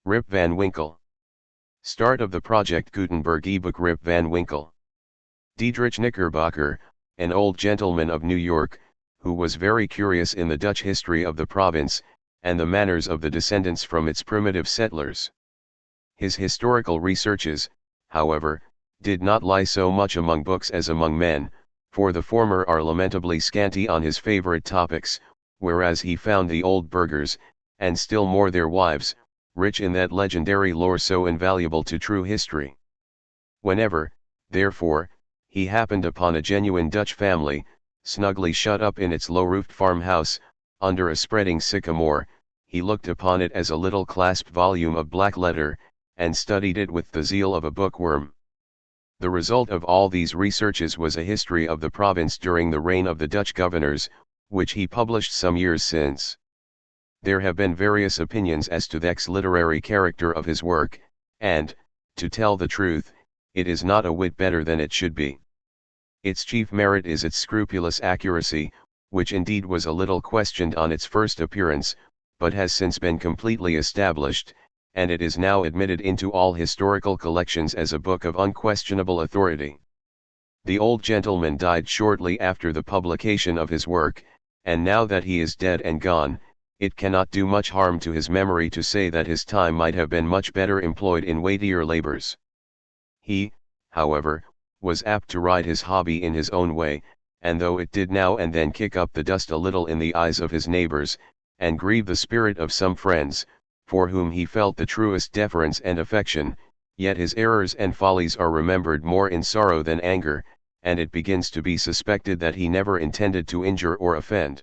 Rip Van Winkle. Start of the project Gutenberg Ebook. Rip Van Winkle. Diedrich Knickerbocker, an old gentleman of New York, who was very curious in the Dutch history of the province, and the manners of the descendants from its primitive settlers. His historical researches, however, did not lie so much among books as among men, for the former are lamentably scanty on his favorite topics, whereas he found the old burghers, and still more their wives, rich in that legendary lore so invaluable to true history. Whenever, therefore, he happened upon a genuine Dutch family, snugly shut up in its low-roofed farmhouse, under a spreading sycamore, he looked upon it as a little clasped volume of black letter, and studied it with the zeal of a bookworm. The result of all these researches was a history of the province during the reign of the Dutch governors, which he published some years since. There have been various opinions as to the ex-literary character of his work, and, to tell the truth, it is not a whit better than it should be. Its chief merit is its scrupulous accuracy, which indeed was a little questioned on its first appearance, but has since been completely established, and it is now admitted into all historical collections as a book of unquestionable authority. The old gentleman died shortly after the publication of his work, and now that he is dead and gone, it cannot do much harm to his memory to say that his time might have been much better employed in weightier labors. He, however, was apt to ride his hobby in his own way, and though it did now and then kick up the dust a little in the eyes of his neighbors, and grieve the spirit of some friends, for whom he felt the truest deference and affection, yet his errors and follies are remembered more in sorrow than anger, and it begins to be suspected that he never intended to injure or offend.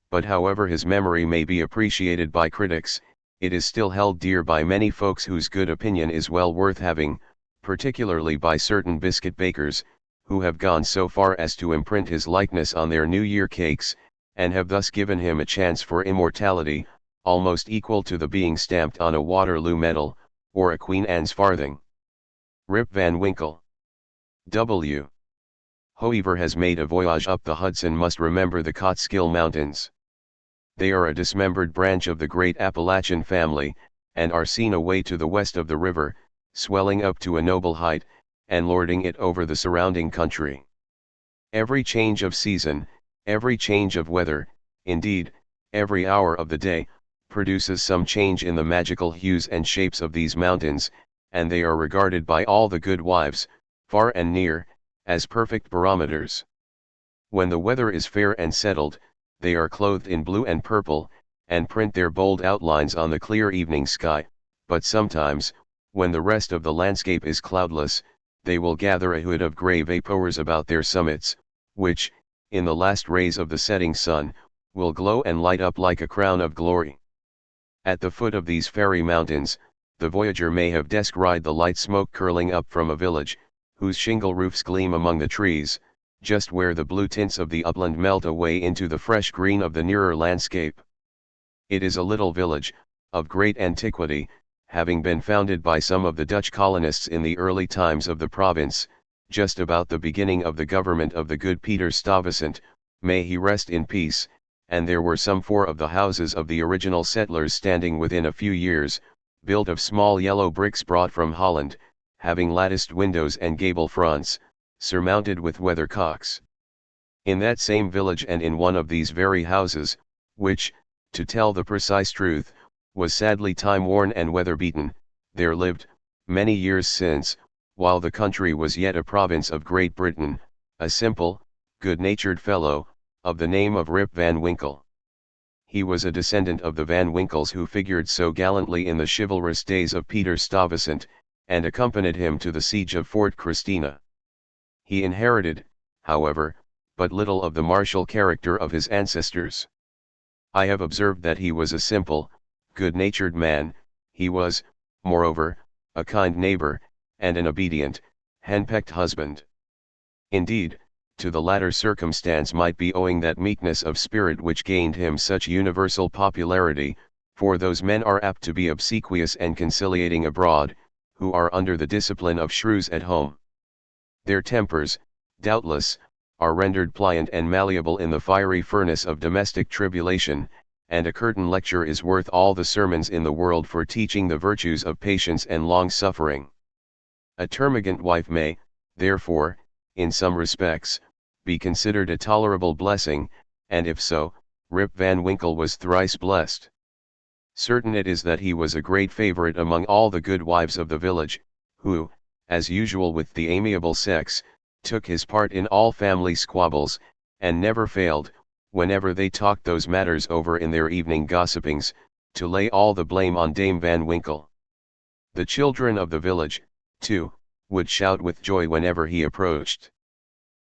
But however his memory may be appreciated by critics, it is still held dear by many folks whose good opinion is well worth having, particularly by certain biscuit bakers, who have gone so far as to imprint his likeness on their New Year cakes, and have thus given him a chance for immortality, almost equal to the being stamped on a Waterloo medal, or a Queen Anne's farthing. Rip Van Winkle. W. Whoever has made a voyage up the Hudson must remember the Catskill Mountains. They are a dismembered branch of the great Appalachian family, and are seen away to the west of the river, swelling up to a noble height, and lording it over the surrounding country. Every change of season, every change of weather, indeed, every hour of the day, produces some change in the magical hues and shapes of these mountains, and they are regarded by all the good wives, far and near, as perfect barometers. When the weather is fair and settled, they are clothed in blue and purple, and print their bold outlines on the clear evening sky, but sometimes, when the rest of the landscape is cloudless, they will gather a hood of grey vapours about their summits, which, in the last rays of the setting sun, will glow and light up like a crown of glory. At the foot of these fairy mountains, the voyager may have descried the light smoke curling up from a village, whose shingle roofs gleam among the trees, just where the blue tints of the upland melt away into the fresh green of the nearer landscape. It is a little village, of great antiquity, having been founded by some of the Dutch colonists in the early times of the province, just about the beginning of the government of the good Peter Stuyvesant, may he rest in peace, and there were some 4 of the houses of the original settlers standing within a few years, built of small yellow bricks brought from Holland, having latticed windows and gable fronts, surmounted with weathercocks. In that same village and in one of these very houses, which, to tell the precise truth, was sadly time-worn and weather-beaten, there lived, many years since, while the country was yet a province of Great Britain, a simple, good-natured fellow, of the name of Rip Van Winkle. He was a descendant of the Van Winkles who figured so gallantly in the chivalrous days of Peter Stuyvesant, and accompanied him to the siege of Fort Christina. He inherited, however, but little of the martial character of his ancestors. I have observed that he was a simple, good-natured man. He was, moreover, a kind neighbor, and an obedient, henpecked husband. Indeed, to the latter circumstance might be owing that meekness of spirit which gained him such universal popularity, for those men are apt to be obsequious and conciliating abroad, who are under the discipline of shrews at home. Their tempers, doubtless, are rendered pliant and malleable in the fiery furnace of domestic tribulation, and a curtain lecture is worth all the sermons in the world for teaching the virtues of patience and long-suffering. A termagant wife may, therefore, in some respects, be considered a tolerable blessing, and if so, Rip Van Winkle was thrice blessed. Certain it is that he was a great favorite among all the good wives of the village, who, as usual with the amiable sex, took his part in all family squabbles, and never failed, whenever they talked those matters over in their evening gossipings, to lay all the blame on Dame Van Winkle. The children of the village, too, would shout with joy whenever he approached.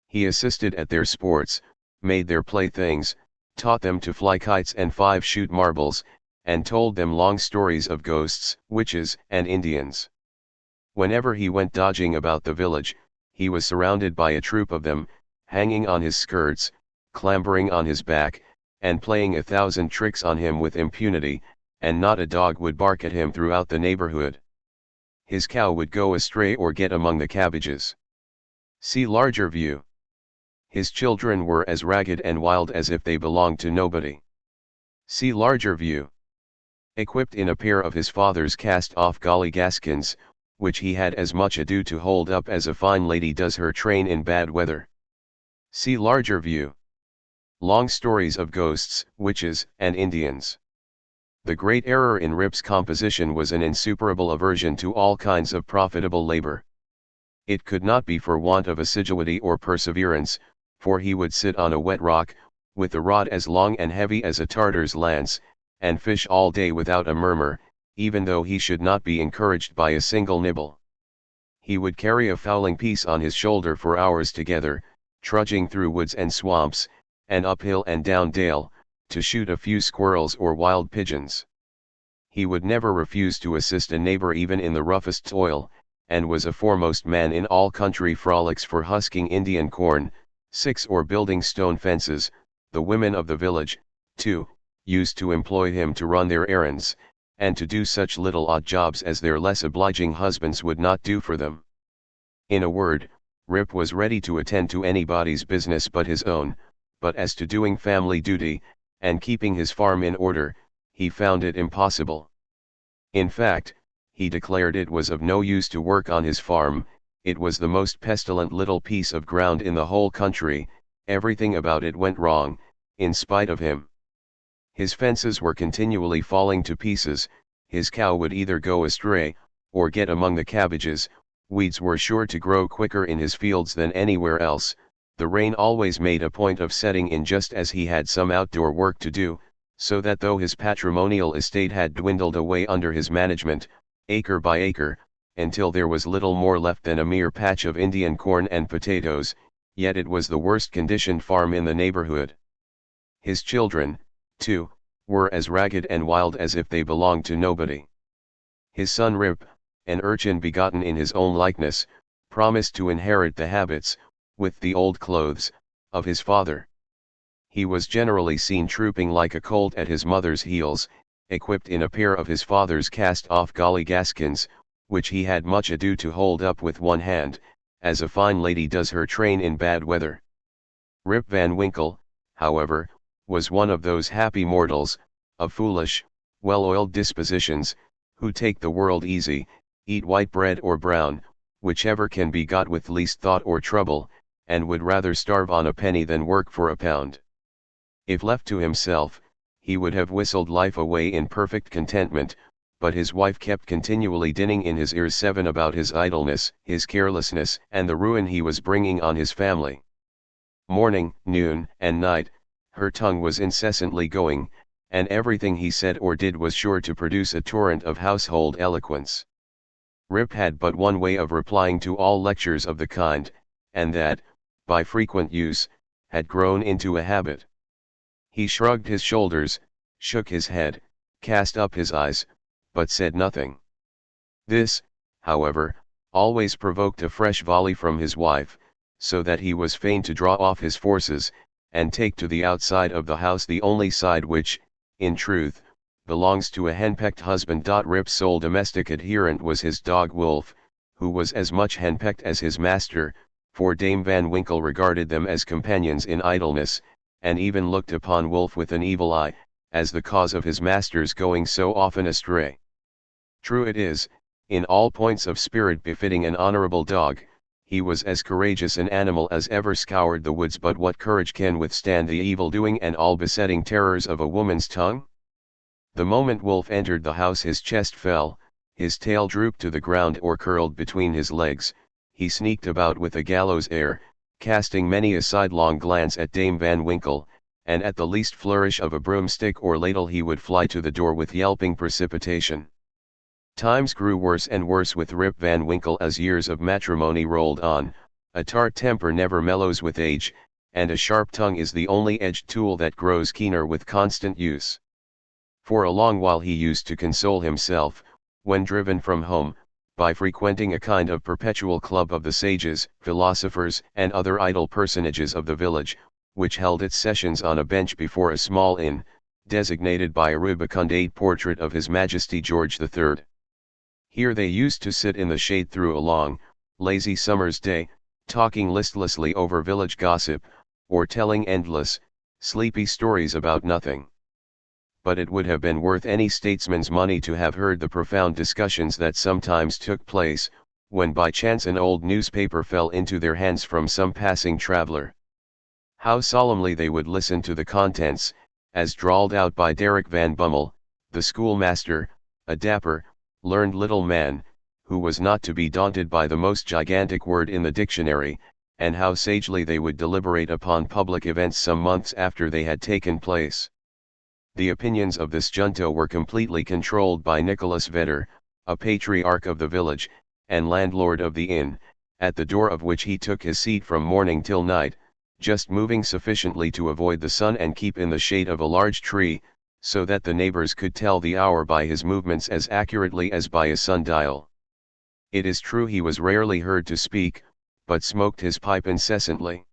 He assisted at their sports, made their playthings, taught them to fly kites and five-shoot marbles, and told them long stories of ghosts, witches, and Indians. Whenever he went dodging about the village, he was surrounded by a troop of them, hanging on his skirts, clambering on his back, and playing 1,000 tricks on him with impunity, and not a dog would bark at him throughout the neighborhood. His cow would go astray or get among the cabbages. See larger view. His children were as ragged and wild as if they belonged to nobody. See larger view. Equipped in a pair of his father's cast-off golly-gaskins, which he had as much ado to hold up as a fine lady does her train in bad weather. See larger view. Long stories of ghosts, witches, and Indians. The great error in Rip's composition was an insuperable aversion to all kinds of profitable labor. It could not be for want of assiduity or perseverance, for he would sit on a wet rock, with a rod as long and heavy as a Tartar's lance, and fish all day without a murmur, even though he should not be encouraged by a single nibble. He would carry a fowling piece on his shoulder for hours together, trudging through woods and swamps, and up hill and down dale, to shoot a few squirrels or wild pigeons. He would never refuse to assist a neighbor even in the roughest toil, and was a foremost man in all country frolics for husking Indian corn, or building stone fences. The women of the village, too, used to employ him to run their errands, and to do such little odd jobs as their less obliging husbands would not do for them. In a word, Rip was ready to attend to anybody's business but his own, but as to doing family duty, and keeping his farm in order, he found it impossible. In fact, he declared it was of no use to work on his farm, it was the most pestilent little piece of ground in the whole country, everything about it went wrong, in spite of him. His fences were continually falling to pieces, his cow would either go astray, or get among the cabbages, weeds were sure to grow quicker in his fields than anywhere else, the rain always made a point of setting in just as he had some outdoor work to do, so that though his patrimonial estate had dwindled away under his management, acre by acre, until there was little more left than a mere patch of Indian corn and potatoes, yet it was the worst conditioned farm in the neighborhood. His children, too, were as ragged and wild as if they belonged to nobody. His son Rip, an urchin begotten in his own likeness, promised to inherit the habits, with the old clothes, of his father. He was generally seen trooping like a colt at his mother's heels, equipped in a pair of his father's cast-off golly-gaskins, which he had much ado to hold up with one hand, as a fine lady does her train in bad weather. Rip Van Winkle, however, was one of those happy mortals, of foolish, well-oiled dispositions, who take the world easy, eat white bread or brown, whichever can be got with least thought or trouble, and would rather starve on a penny than work for a pound. If left to himself, he would have whistled life away in perfect contentment, but his wife kept continually dinning in his ears about his idleness, his carelessness, and the ruin he was bringing on his family. Morning, noon, and night, her tongue was incessantly going, and everything he said or did was sure to produce a torrent of household eloquence. Rip had but one way of replying to all lectures of the kind, and that, by frequent use, had grown into a habit. He shrugged his shoulders, shook his head, cast up his eyes, but said nothing. This, however, always provoked a fresh volley from his wife, so that he was fain to draw off his forces, and take to the outside of the house the only side which, in truth, belongs to a henpecked husband. Rip's sole domestic adherent was his dog Wolf, who was as much henpecked as his master, for Dame Van Winkle regarded them as companions in idleness, and even looked upon Wolf with an evil eye, as the cause of his master's going so often astray. True it is, in all points of spirit befitting an honorable dog, he was as courageous an animal as ever scoured the woods, but what courage can withstand the evil-doing and all-besetting terrors of a woman's tongue? The moment Wolf entered the house his chest fell, his tail drooped to the ground or curled between his legs, he sneaked about with a gallows air, casting many a sidelong glance at Dame Van Winkle, and at the least flourish of a broomstick or ladle he would fly to the door with yelping precipitation. Times grew worse and worse with Rip Van Winkle as years of matrimony rolled on. A tart temper never mellows with age, and a sharp tongue is the only edged tool that grows keener with constant use. For a long while he used to console himself, when driven from home, by frequenting a kind of perpetual club of the sages, philosophers, and other idle personages of the village, which held its sessions on a bench before a small inn, designated by a rubicund portrait of His Majesty George III. Here they used to sit in the shade through a long, lazy summer's day, talking listlessly over village gossip, or telling endless, sleepy stories about nothing. But it would have been worth any statesman's money to have heard the profound discussions that sometimes took place, when by chance an old newspaper fell into their hands from some passing traveller. How solemnly they would listen to the contents, as drawled out by Derrick Van Bummel, the schoolmaster, a dapper, learned little man, who was not to be daunted by the most gigantic word in the dictionary, and how sagely they would deliberate upon public events some months after they had taken place. The opinions of this junto were completely controlled by Nicholas Vedder, a patriarch of the village, and landlord of the inn, at the door of which he took his seat from morning till night, just moving sufficiently to avoid the sun and keep in the shade of a large tree, so that the neighbors could tell the hour by his movements as accurately as by a sundial. It is true he was rarely heard to speak, but smoked his pipe incessantly.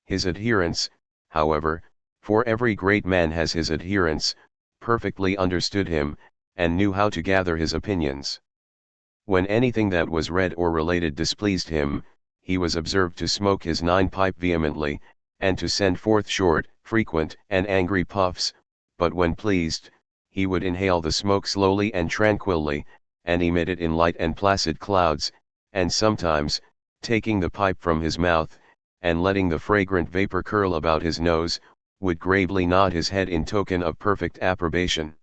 His adherents, however, for every great man has his adherents, perfectly understood him, and knew how to gather his opinions. When anything that was read or related displeased him, he was observed to smoke his 9-pipe vehemently, and to send forth short, frequent, and angry puffs, but when pleased, he would inhale the smoke slowly and tranquilly, and emit it in light and placid clouds, and sometimes, taking the pipe from his mouth, and letting the fragrant vapor curl about his nose, would gravely nod his head in token of perfect approbation.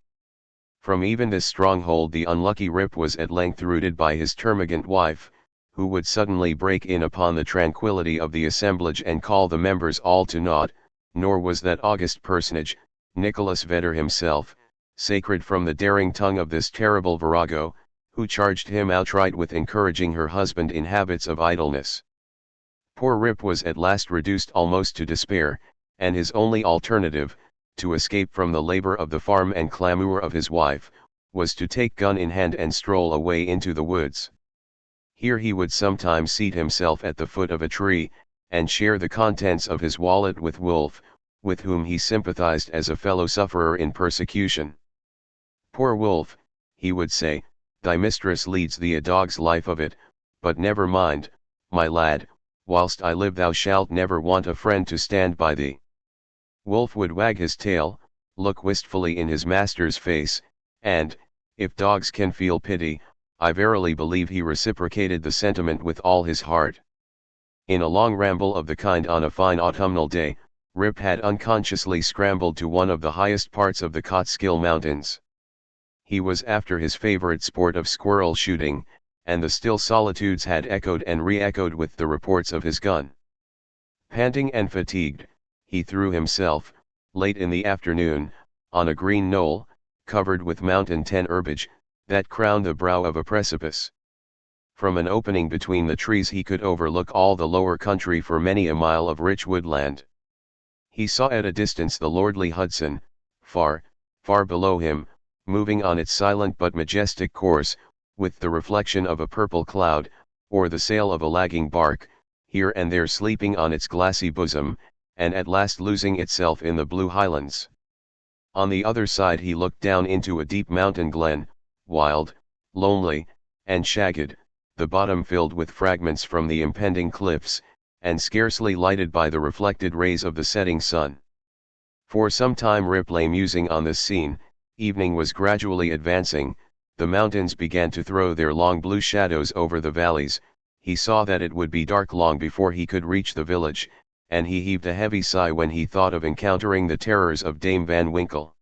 From even this stronghold the unlucky Rip was at length rooted by his termagant wife, who would suddenly break in upon the tranquillity of the assemblage and call the members all to naught, nor was that august personage, Nicholas Vedder himself, sacred from the daring tongue of this terrible virago, who charged him outright with encouraging her husband in habits of idleness. Poor Rip was at last reduced almost to despair, and his only alternative, to escape from the labor of the farm and clamour of his wife, was to take gun in hand and stroll away into the woods. Here he would sometimes seat himself at the foot of a tree, and share the contents of his wallet with Wolf, with whom he sympathized as a fellow-sufferer in persecution. "Poor Wolf," he would say, "thy mistress leads thee a dog's life of it, but never mind, my lad, whilst I live thou shalt never want a friend to stand by thee." Wolf would wag his tail, look wistfully in his master's face, and, if dogs can feel pity, I verily believe he reciprocated the sentiment with all his heart. In a long ramble of the kind on a fine autumnal day, Rip had unconsciously scrambled to one of the highest parts of the Catskill Mountains. He was after his favorite sport of squirrel shooting, and the still solitudes had echoed and re-echoed with the reports of his gun. Panting and fatigued, he threw himself, late in the afternoon, on a green knoll, covered with mountain herbage, that crowned the brow of a precipice. From an opening between the trees he could overlook all the lower country for many a mile of rich woodland. He saw at a distance the lordly Hudson, far, far below him, moving on its silent but majestic course, with the reflection of a purple cloud, or the sail of a lagging bark, here and there sleeping on its glassy bosom, and at last losing itself in the blue highlands. On the other side he looked down into a deep mountain glen, wild, lonely, and shagged, the bottom filled with fragments from the impending cliffs, and scarcely lighted by the reflected rays of the setting sun. For some time Rip lay musing on this scene. Evening was gradually advancing, the mountains began to throw their long blue shadows over the valleys. He saw that it would be dark long before he could reach the village, and he heaved a heavy sigh when he thought of encountering the terrors of Dame Van Winkle.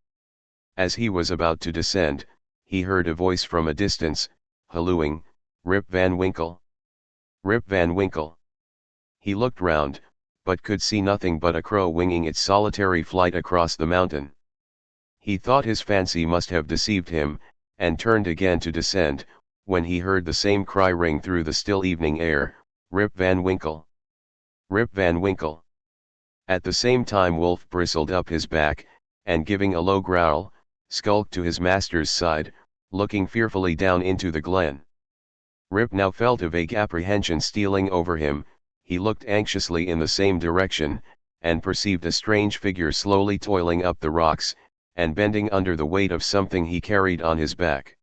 As he was about to descend, he heard a voice from a distance, hallooing, "Rip Van Winkle! Rip Van Winkle!" He looked round, but could see nothing but a crow winging its solitary flight across the mountain. He thought his fancy must have deceived him, and turned again to descend, when he heard the same cry ring through the still evening air, "Rip Van Winkle! Rip Van Winkle!" At the same time Wolf bristled up his back, and giving a low growl, skulked to his master's side, looking fearfully down into the glen. Rip now felt a vague apprehension stealing over him. He looked anxiously in the same direction, and perceived a strange figure slowly toiling up the rocks, and bending under the weight of something he carried on his back.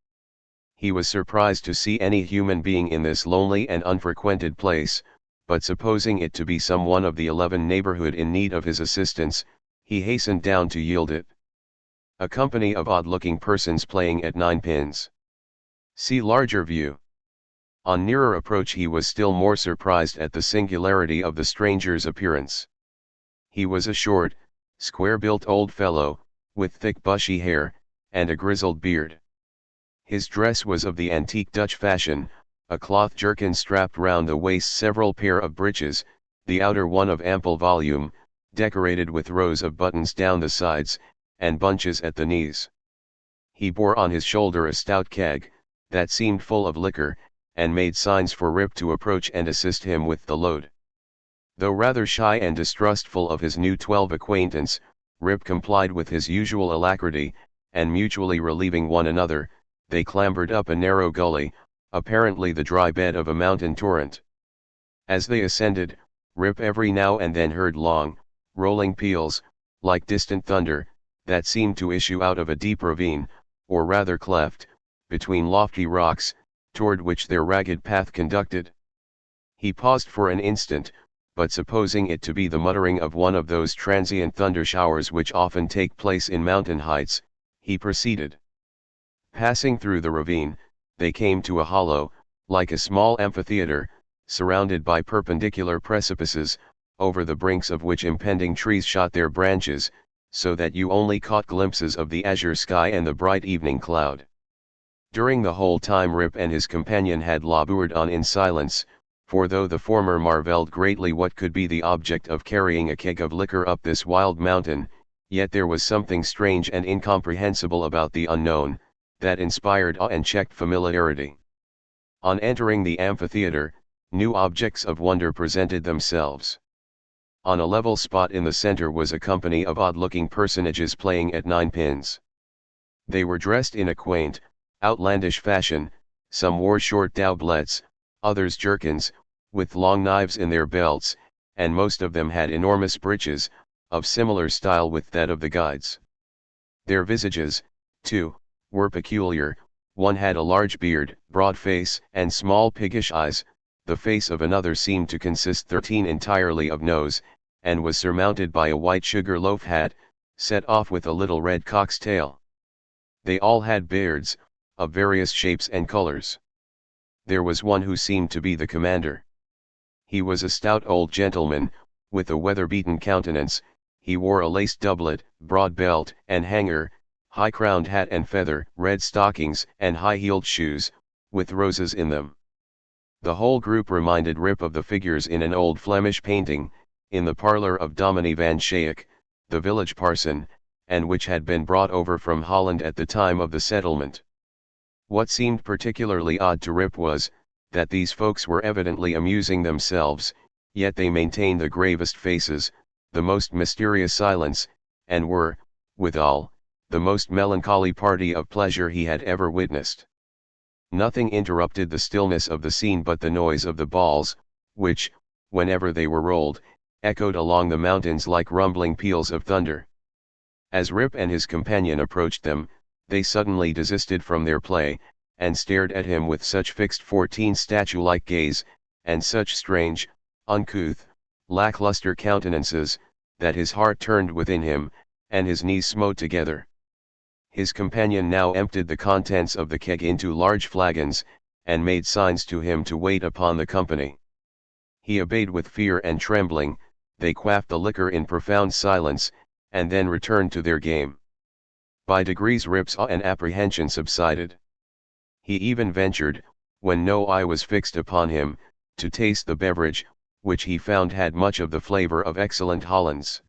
He was surprised to see any human being in this lonely and unfrequented place, but supposing it to be some one of the 11 neighborhood in need of his assistance, he hastened down to yield it. A company of odd-looking persons playing at 9 pins. See larger view. On nearer approach he was still more surprised at the singularity of the stranger's appearance. He was a short, square-built old fellow, with thick bushy hair, and a grizzled beard. His dress was of the antique Dutch fashion, a cloth jerkin strapped round the waist, several pair of breeches, the outer one of ample volume, decorated with rows of buttons down the sides, and bunches at the knees. He bore on his shoulder a stout keg, that seemed full of liquor, and made signs for Rip to approach and assist him with the load. Though rather shy and distrustful of his new 12 acquaintance, Rip complied with his usual alacrity, and mutually relieving one another, they clambered up a narrow gully, apparently the dry bed of a mountain torrent. As they ascended, Rip every now and then heard long, rolling peals, like distant thunder, that seemed to issue out of a deep ravine, or rather cleft, between lofty rocks, toward which their ragged path conducted. He paused for an instant, but supposing it to be the muttering of one of those transient thunder showers which often take place in mountain heights, he proceeded. Passing through the ravine, they came to a hollow, like a small amphitheater, surrounded by perpendicular precipices, over the brinks of which impending trees shot their branches, so that you only caught glimpses of the azure sky and the bright evening cloud. During the whole time Rip and his companion had labored on in silence, for though the former marvelled greatly what could be the object of carrying a keg of liquor up this wild mountain, yet there was something strange and incomprehensible about the unknown, that inspired awe and checked familiarity. On entering the amphitheater, new objects of wonder presented themselves. On a level spot in the center was a company of odd-looking personages playing at 9 pins. They were dressed in a quaint, outlandish fashion, some wore short doublets, others jerkins, with long knives in their belts, and most of them had enormous breeches, of similar style with that of the guides. Their visages, too, were peculiar. One had a large beard, broad face, and small piggish eyes. The face of another seemed to consist 13 entirely of nose, and was surmounted by a white sugar loaf hat, set off with a little red cock's tail. They all had beards, of various shapes and colors. There was one who seemed to be the commander. He was a stout old gentleman, with a weather-beaten countenance. He wore a laced doublet, broad belt and hanger, high-crowned hat and feather, red stockings and high-heeled shoes, with roses in them. The whole group reminded Rip of the figures in an old Flemish painting, in the parlor of Dominee van Schaik, the village parson, and which had been brought over from Holland at the time of the settlement. What seemed particularly odd to Rip was, that these folks were evidently amusing themselves, yet they maintained the gravest faces, the most mysterious silence, and were, withal, the most melancholy party of pleasure he had ever witnessed. Nothing interrupted the stillness of the scene but the noise of the balls, which, whenever they were rolled, echoed along the mountains like rumbling peals of thunder. As Rip and his companion approached them, they suddenly desisted from their play, and stared at him with such fixed 14 statue-like gaze, and such strange, uncouth, lackluster countenances, that his heart turned within him, and his knees smote together. His companion now emptied the contents of the keg into large flagons, and made signs to him to wait upon the company. He obeyed with fear and trembling. They quaffed the liquor in profound silence, and then returned to their game. By degrees Rip's awe and apprehension subsided. He even ventured, when no eye was fixed upon him, to taste the beverage, which he found had much of the flavor of excellent Hollands.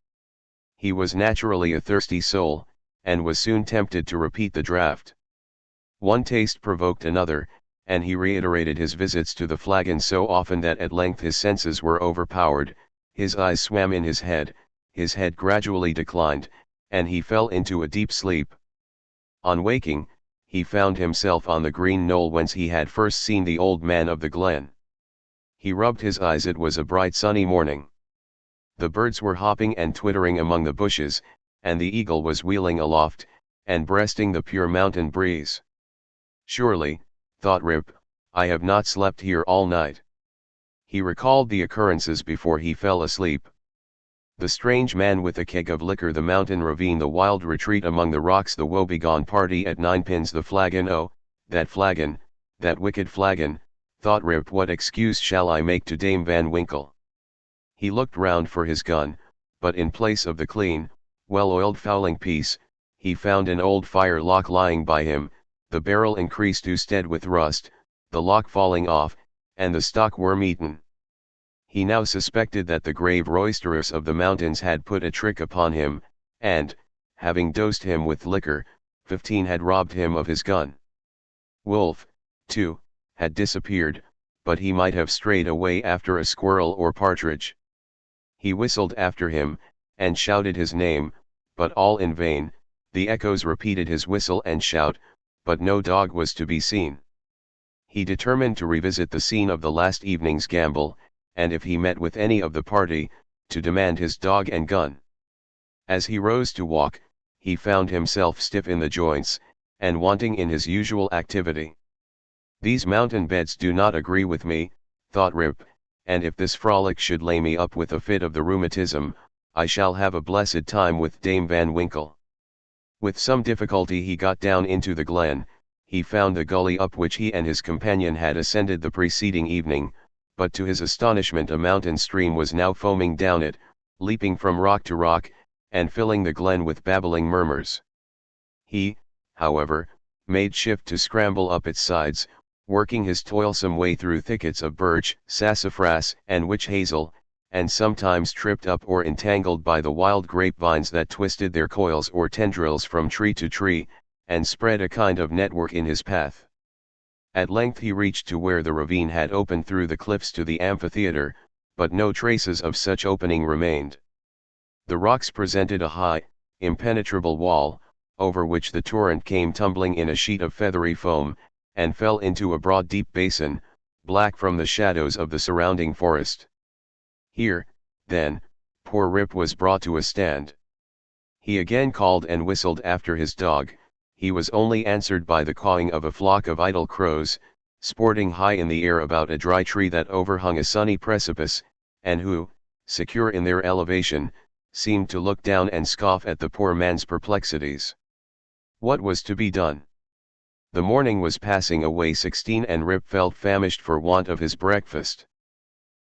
He was naturally a thirsty soul, and was soon tempted to repeat the draught. One taste provoked another, and he reiterated his visits to the flagon so often that at length his senses were overpowered, his eyes swam in his head gradually declined, and he fell into a deep sleep. On waking, he found himself on the green knoll whence he had first seen the old man of the glen. He rubbed his eyes. It was a bright sunny morning. The birds were hopping and twittering among the bushes, and the eagle was wheeling aloft, and breasting the pure mountain breeze. Surely, thought Rip, I have not slept here all night. He recalled the occurrences before he fell asleep. The strange man with a keg of liquor, the mountain ravine, the wild retreat among the rocks, the woebegone party at ninepins, the flagon, oh, that flagon, that wicked flagon, thought Rip. What excuse shall I make to Dame Van Winkle? He looked round for his gun, but in place of the clean, well-oiled fowling piece, he found an old fire lock lying by him, the barrel increased to stead with rust, the lock falling off, and the stock worm-eaten. He now suspected that the grave roisterers of the mountains had put a trick upon him, and, having dosed him with liquor, 15 had robbed him of his gun. Wolf, too, had disappeared, but he might have strayed away after a squirrel or partridge. He whistled after him, and shouted his name, but all in vain. The echoes repeated his whistle and shout, but no dog was to be seen. He determined to revisit the scene of the last evening's gamble, and if he met with any of the party, to demand his dog and gun. As he rose to walk, he found himself stiff in the joints, and wanting in his usual activity. These mountain beds do not agree with me, thought Rip, and if this frolic should lay me up with a fit of the rheumatism, I shall have a blessed time with Dame Van Winkle. With some difficulty he got down into the glen. He found the gully up which he and his companion had ascended the preceding evening, but to his astonishment a mountain stream was now foaming down it, leaping from rock to rock, and filling the glen with babbling murmurs. He, however, made shift to scramble up its sides, working his toilsome way through thickets of birch, sassafras, and witch hazel, and sometimes tripped up or entangled by the wild grapevines that twisted their coils or tendrils from tree to tree, and spread a kind of network in his path. At length he reached to where the ravine had opened through the cliffs to the amphitheater, but no traces of such opening remained. The rocks presented a high, impenetrable wall, over which the torrent came tumbling in a sheet of feathery foam, and fell into a broad deep basin, black from the shadows of the surrounding forest. Here, then, poor Rip was brought to a stand. He again called and whistled after his dog. He was only answered by the cawing of a flock of idle crows, sporting high in the air about a dry tree that overhung a sunny precipice, and who, secure in their elevation, seemed to look down and scoff at the poor man's perplexities. What was to be done? The morning was passing away 16 and Rip felt famished for want of his breakfast.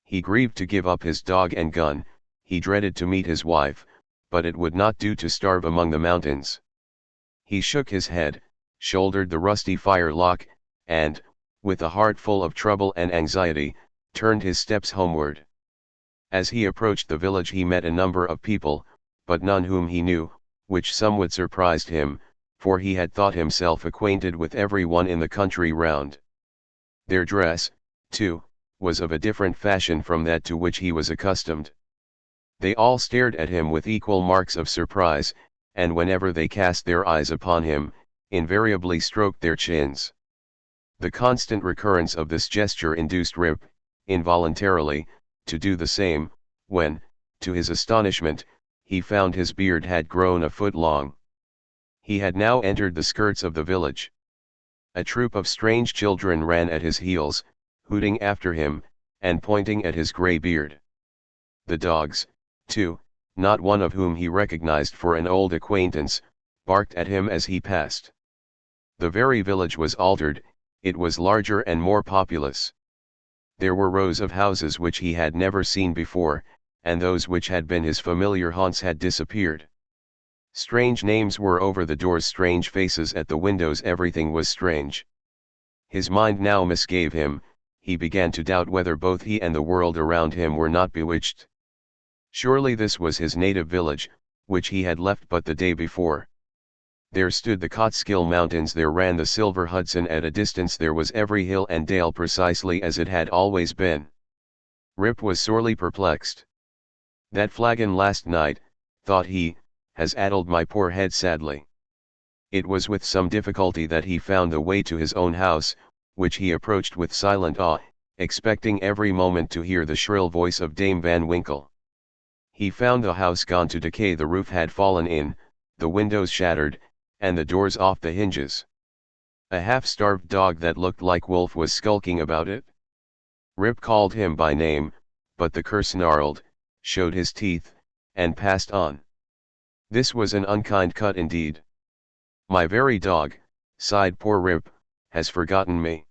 He grieved to give up his dog and gun, he dreaded to meet his wife, but it would not do to starve among the mountains. He shook his head, shouldered the rusty firelock, and, with a heart full of trouble and anxiety, turned his steps homeward. As he approached the village he met a number of people, but none whom he knew, which somewhat surprised him, for he had thought himself acquainted with every one in the country round. Their dress, too, was of a different fashion from that to which he was accustomed. They all stared at him with equal marks of surprise, and whenever they cast their eyes upon him, invariably stroked their chins. The constant recurrence of this gesture induced Rip, involuntarily, to do the same, when, to his astonishment, he found his beard had grown a foot long. He had now entered the skirts of the village. A troop of strange children ran at his heels, hooting after him, and pointing at his grey beard. The dogs, too, not one of whom he recognized for an old acquaintance, barked at him as he passed. The very village was altered, it was larger and more populous. There were rows of houses which he had never seen before, and those which had been his familiar haunts had disappeared. Strange names were over the doors, strange faces at the windows, everything was strange. His mind now misgave him, he began to doubt whether both he and the world around him were not bewitched. Surely this was his native village, which he had left but the day before. There stood the Catskill Mountains, there ran the silver Hudson, at a distance there was every hill and dale precisely as it had always been. Rip was sorely perplexed. That flagon last night, thought he, has addled my poor head sadly. It was with some difficulty that he found the way to his own house, which he approached with silent awe, expecting every moment to hear the shrill voice of Dame Van Winkle. He found the house gone to decay, the roof had fallen in, the windows shattered, and the doors off the hinges. A half-starved dog that looked like Wolf was skulking about it. Rip called him by name, but the cur snarled, showed his teeth, and passed on. This was an unkind cut indeed. My very dog, sighed poor Rip, has forgotten me.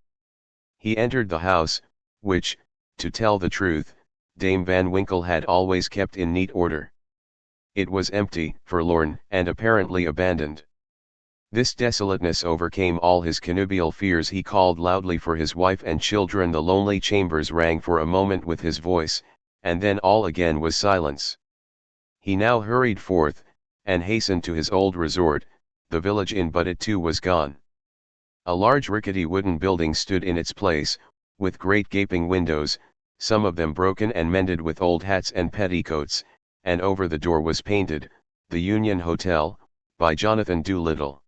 He entered the house, which, to tell the truth, Dame Van Winkle had always kept in neat order. It was empty, forlorn, and apparently abandoned. This desolateness overcame all his connubial fears. He called loudly for his wife and children. The lonely chambers rang for a moment with his voice, and then all again was silence. He now hurried forth, and hastened to his old resort, the village inn, but it too was gone. A large rickety wooden building stood in its place, with great gaping windows, some of them broken and mended with old hats and petticoats, and over the door was painted, "The Union Hotel, by Jonathan Doolittle."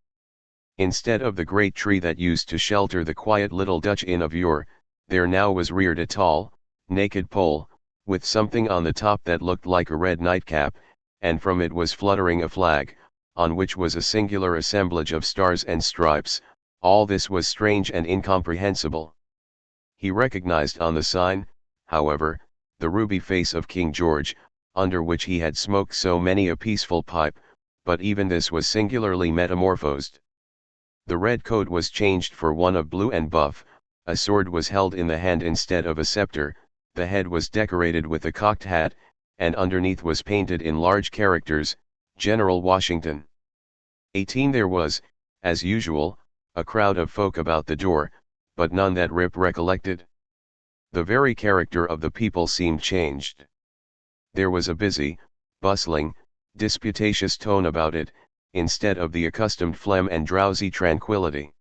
Instead of the great tree that used to shelter the quiet little Dutch inn of yore, there now was reared a tall, naked pole, with something on the top that looked like a red nightcap, and from it was fluttering a flag, on which was a singular assemblage of stars and stripes. All this was strange and incomprehensible. He recognized on the sign, however, the ruby face of King George, under which he had smoked so many a peaceful pipe, but even this was singularly metamorphosed. The red coat was changed for one of blue and buff, a sword was held in the hand instead of a scepter, the head was decorated with a cocked hat, and underneath was painted in large characters, "General Washington." 18. There was, as usual, a crowd of folk about the door, but none that Rip recollected. The very character of the people seemed changed. There was a busy, bustling, disputatious tone about it, instead of the accustomed phlegm and drowsy tranquility.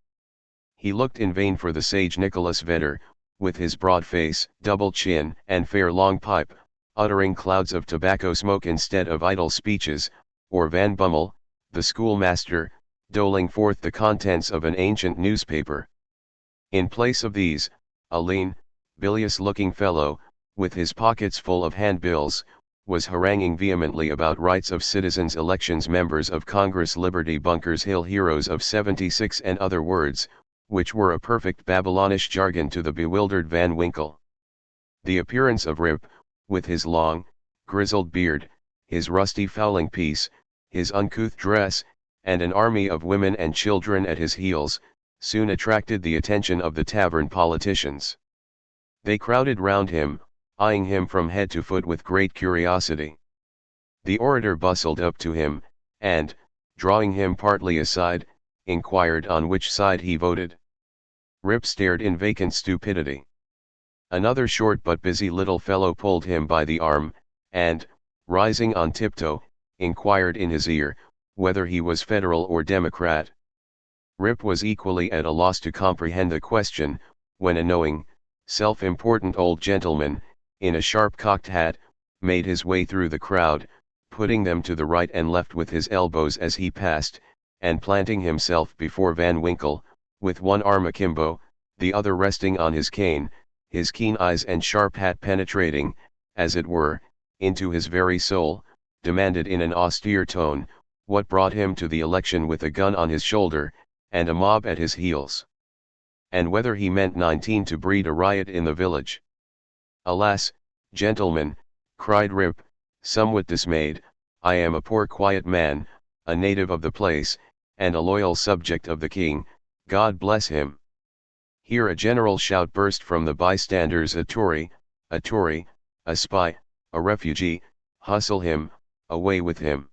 He looked in vain for the sage Nicholas Vedder, with his broad face, double chin, and fair long pipe, uttering clouds of tobacco smoke instead of idle speeches, or Van Bummel, the schoolmaster, doling forth the contents of an ancient newspaper. In place of these, a lean, bilious-looking fellow, with his pockets full of handbills, was haranguing vehemently about rights of citizens, elections, members of Congress, liberty, Bunker's Hill, heroes of '76, and other words, which were a perfect Babylonish jargon to the bewildered Van Winkle. The appearance of Rip, with his long, grizzled beard, his rusty fowling piece, his uncouth dress, and an army of women and children at his heels, soon attracted the attention of the tavern politicians. They crowded round him, eyeing him from head to foot with great curiosity. The orator bustled up to him, and, drawing him partly aside, inquired on which side he voted. Rip stared in vacant stupidity. Another short but busy little fellow pulled him by the arm, and, rising on tiptoe, inquired in his ear, whether he was Federal or Democrat. Rip was equally at a loss to comprehend the question, when a knowing, self-important old gentleman, in a sharp cocked hat, made his way through the crowd, putting them to the right and left with his elbows as he passed, and planting himself before Van Winkle, with one arm akimbo, the other resting on his cane, his keen eyes and sharp hat penetrating, as it were, into his very soul, demanded in an austere tone, what brought him to the election with a gun on his shoulder, and a mob at his heels. And whether he meant 19 to breed a riot in the village. "Alas, gentlemen," cried Rip, somewhat dismayed, I am a poor quiet man, a native of the place, and a loyal subject of the king, God bless him. Here a general shout burst from the bystanders, a Tory, a spy, a refugee, hustle him, away with him.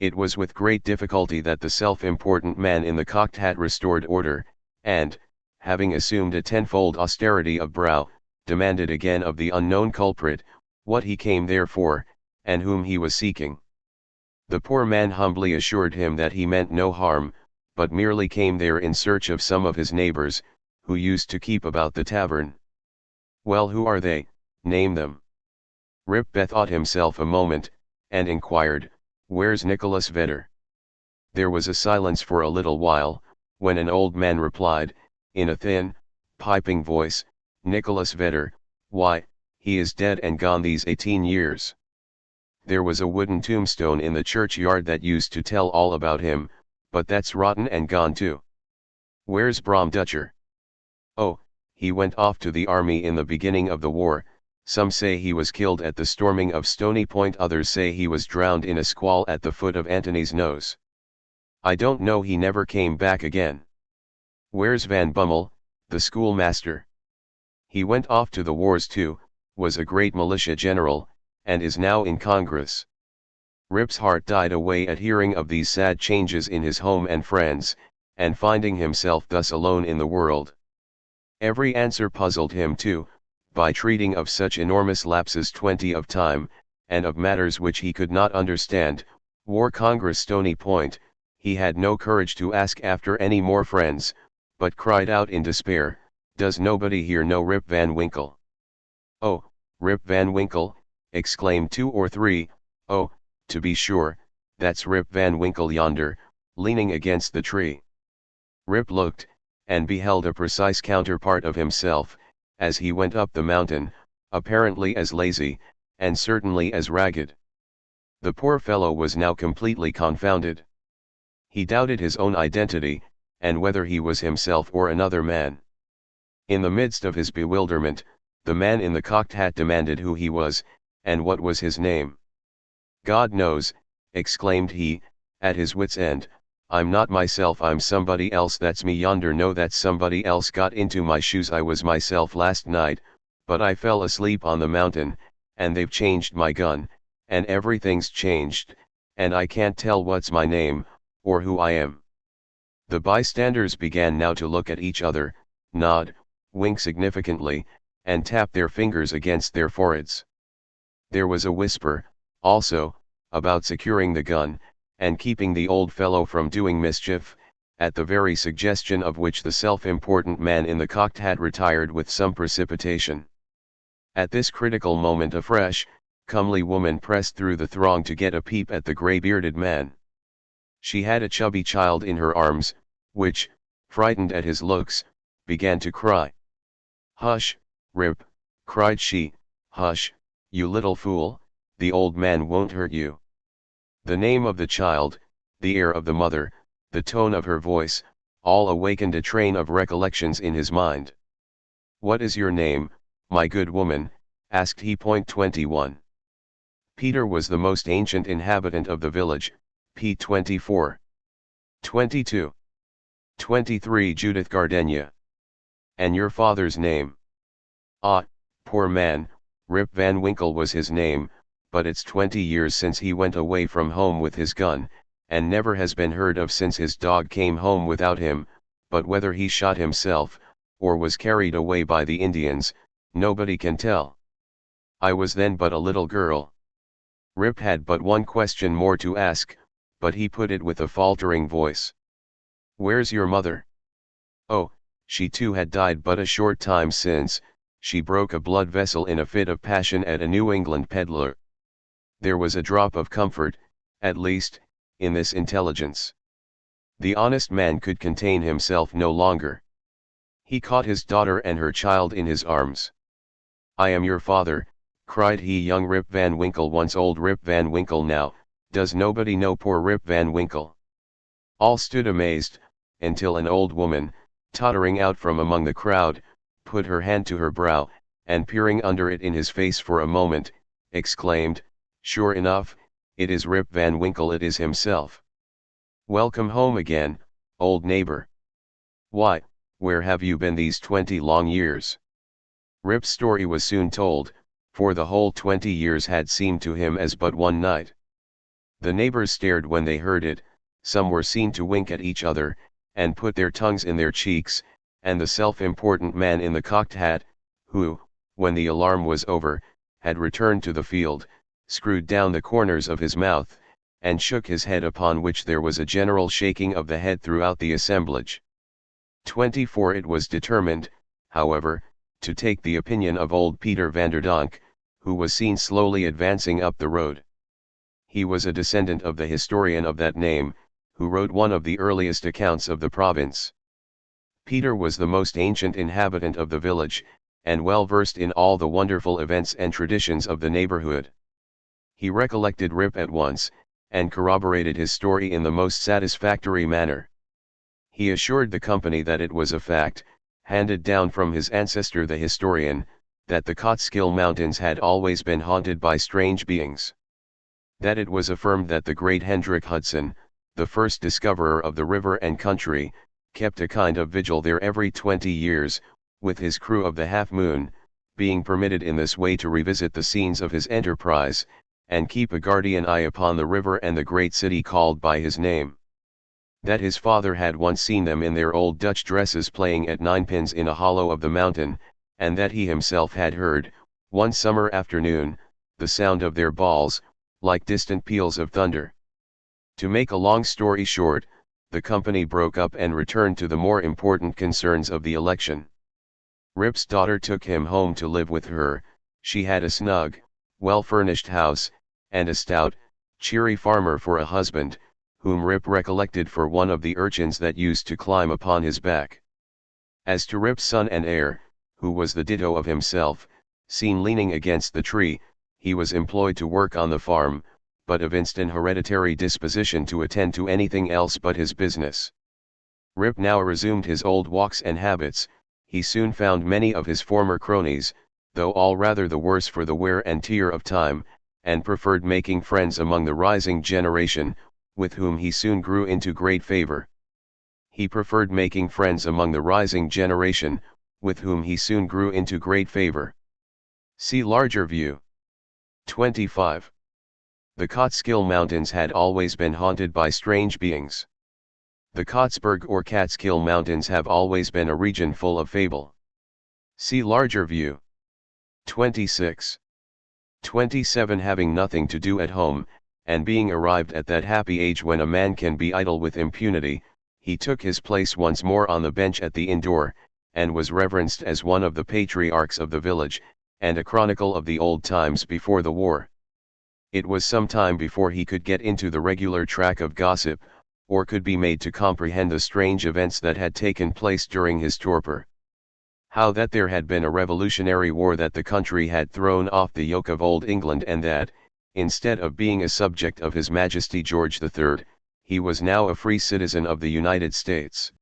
It was with great difficulty that the self-important man in the cocked hat restored order, and, having assumed a tenfold austerity of brow, demanded again of the unknown culprit, what he came there for, and whom he was seeking. The poor man humbly assured him that he meant no harm, but merely came there in search of some of his neighbors, who used to keep about the tavern. Well, who are they? Name them. Rip bethought himself a moment, and inquired, where's Nicholas Vedder? There was a silence for a little while, when an old man replied, in a thin, piping voice, Nicholas Vedder, why, he is dead and gone these 18 years. There was a wooden tombstone in the churchyard that used to tell all about him, but that's rotten and gone too. Where's Bram Dutcher? Oh, he went off to the army in the beginning of the war. Some say he was killed at the storming of Stony Point, others say he was drowned in a squall at the foot of Antony's Nose. I don't know, he never came back again. Where's Van Bummel, the schoolmaster? He went off to the wars too, was a great militia general, and is now in Congress. Rip's heart died away at hearing of these sad changes in his home and friends, and finding himself thus alone in the world. Every answer puzzled him too, by treating of such enormous lapses 20 of time, and of matters which he could not understand. War Congress Stony Point, he had no courage to ask after any more friends, but cried out in despair, does nobody here know Rip Van Winkle? Oh, Rip Van Winkle, exclaimed 2 or 3, oh, to be sure, that's Rip Van Winkle yonder, leaning against the tree. Rip looked, and beheld a precise counterpart of himself, as he went up the mountain, apparently as lazy, and certainly as ragged. The poor fellow was now completely confounded. He doubted his own identity, and whether he was himself or another man. In the midst of his bewilderment, the man in the cocked hat demanded who he was, and what was his name. God knows, exclaimed he, at his wit's end, I'm not myself, I'm somebody else, that's me yonder. No, that somebody else got into my shoes. I was myself last night, but I fell asleep on the mountain, and they've changed my gun, and everything's changed, and I can't tell what's my name, or who I am. The bystanders began now to look at each other, nod, wink significantly, and tap their fingers against their foreheads. There was a whisper, also, about securing the gun, and keeping the old fellow from doing mischief, at the very suggestion of which the self-important man in the cocked hat retired with some precipitation. At this critical moment a fresh, comely woman pressed through the throng to get a peep at the grey-bearded man. She had a chubby child in her arms, which, frightened at his looks, began to cry. Hush, Rip, cried she, hush, you little fool, the old man won't hurt you. The name of the child, the air of the mother, the tone of her voice, all awakened a train of recollections in his mind. What is your name, my good woman? Asked he. 21. Peter was the most ancient inhabitant of the village, p. 24. 22. 23. Judith Gardenia. And your father's name? Ah, poor man, Rip Van Winkle was his name, but it's 20 years since he went away from home with his gun, and never has been heard of since his dog came home without him, but whether he shot himself, or was carried away by the Indians, nobody can tell. I was then but a little girl. Rip had but one question more to ask, but he put it with a faltering voice. Where's your mother? Oh, she too had died but a short time since. She broke a blood vessel in a fit of passion at a New England peddler. There was a drop of comfort, at least, in this intelligence. The honest man could contain himself no longer. He caught his daughter and her child in his arms. I am your father, cried he. Young Rip Van Winkle, once old Rip Van Winkle now, does nobody know poor Rip Van Winkle? All stood amazed, until an old woman, tottering out from among the crowd, put her hand to her brow, and peering under it in his face for a moment, exclaimed, sure enough, It is Rip Van Winkle, it is himself. Welcome home again, old neighbor. Why, where have you been these 20 long years? Rip's story was soon told, for the whole 20 years had seemed to him as but one night. The neighbors stared when they heard it, some were seen to wink at each other, and put their tongues in their cheeks, and the self-important man in the cocked hat, who, when the alarm was over, had returned to the field, screwed down the corners of his mouth, and shook his head, upon which there was a general shaking of the head throughout the assemblage. 24 It was determined, however, to take the opinion of old Peter Vanderdonk, who was seen slowly advancing up the road. He was a descendant of the historian of that name, who wrote one of the earliest accounts of the province. Peter was the most ancient inhabitant of the village, and well versed in all the wonderful events and traditions of the neighborhood. He recollected Rip at once, and corroborated his story in the most satisfactory manner. He assured the company that it was a fact, handed down from his ancestor the historian, that the Catskill Mountains had always been haunted by strange beings. That it was affirmed that the great Hendrik Hudson, the first discoverer of the river and country, kept a kind of vigil there every 20 years, with his crew of the Half Moon, being permitted in this way to revisit the scenes of his enterprise, and keep a guardian eye upon the river and the great city called by his name. That his father had once seen them in their old Dutch dresses playing at ninepins in a hollow of the mountain, and that he himself had heard, one summer afternoon, the sound of their balls, like distant peals of thunder. To make a long story short, the company broke up and returned to the more important concerns of the election. Rip's daughter took him home to live with her. She had a snug, well-furnished house, and a stout, cheery farmer for a husband, whom Rip recollected for one of the urchins that used to climb upon his back. As to Rip's son and heir, who was the ditto of himself, seen leaning against the tree, he was employed to work on the farm, but evinced an hereditary disposition to attend to anything else but his business. Rip now resumed his old walks and habits. He soon found many of his former cronies, though all rather the worse for the wear and tear of time, and preferred making friends among the rising generation, with whom he soon grew into great favor. He preferred making friends among the rising generation, with whom he soon grew into great favor. See larger view. 25. The Catskill Mountains had always been haunted by strange beings. The Cotsberg or Catskill Mountains have always been a region full of fable. See larger view. 26. 27 Having nothing to do at home, and being arrived at that happy age when a man can be idle with impunity, he took his place once more on the bench at the inn door, and was reverenced as one of the patriarchs of the village, and a chronicle of the old times before the war. It was some time before he could get into the regular track of gossip, or could be made to comprehend the strange events that had taken place during his torpor. How that there had been a revolutionary war, that the country had thrown off the yoke of old England, and that, instead of being a subject of His Majesty George III, he was now a free citizen of the United States.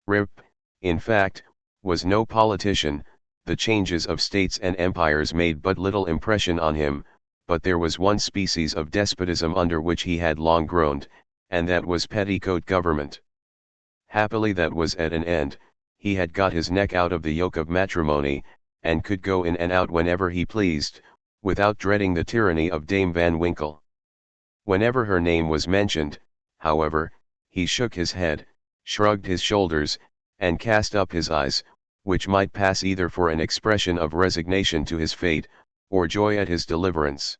Rip, in fact, was no politician. The changes of states and empires made but little impression on him, but there was one species of despotism under which he had long groaned, and that was petticoat government. Happily that was at an end. He had got his neck out of the yoke of matrimony, and could go in and out whenever he pleased, without dreading the tyranny of Dame Van Winkle. Whenever her name was mentioned, however, he shook his head, shrugged his shoulders, and cast up his eyes, which might pass either for an expression of resignation to his fate, or joy at his deliverance.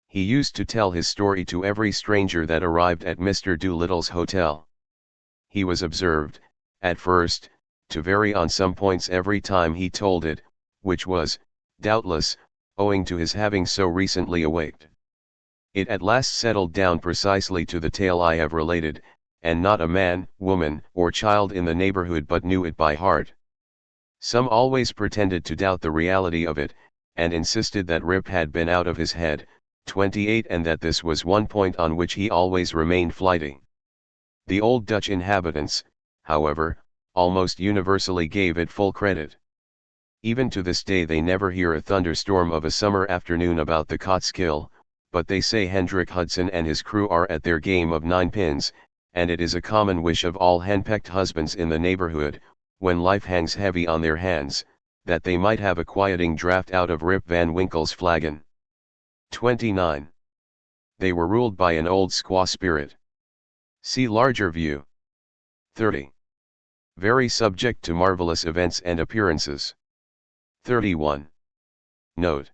He used to tell his story to every stranger that arrived at Mr. Doolittle's hotel. He was observed, at first, to vary on some points every time he told it, which was, doubtless, owing to his having so recently awaked. It at last settled down precisely to the tale I have related, and not a man, woman, or child in the neighborhood but knew it by heart. Some always pretended to doubt the reality of it, and insisted that Rip had been out of his head, 28, and that this was one point on which he always remained flighty. The old Dutch inhabitants, however, almost universally gave it full credit. Even to this day they never hear a thunderstorm of a summer afternoon about the Catskill, but they say Hendrik Hudson and his crew are at their game of 9 pins, and it is a common wish of all henpecked husbands in the neighborhood, when life hangs heavy on their hands, that they might have a quieting draught out of Rip Van Winkle's flagon. 29. They were ruled by an old squaw spirit. See larger view. 30. Very subject to marvelous events and appearances. 31. Note.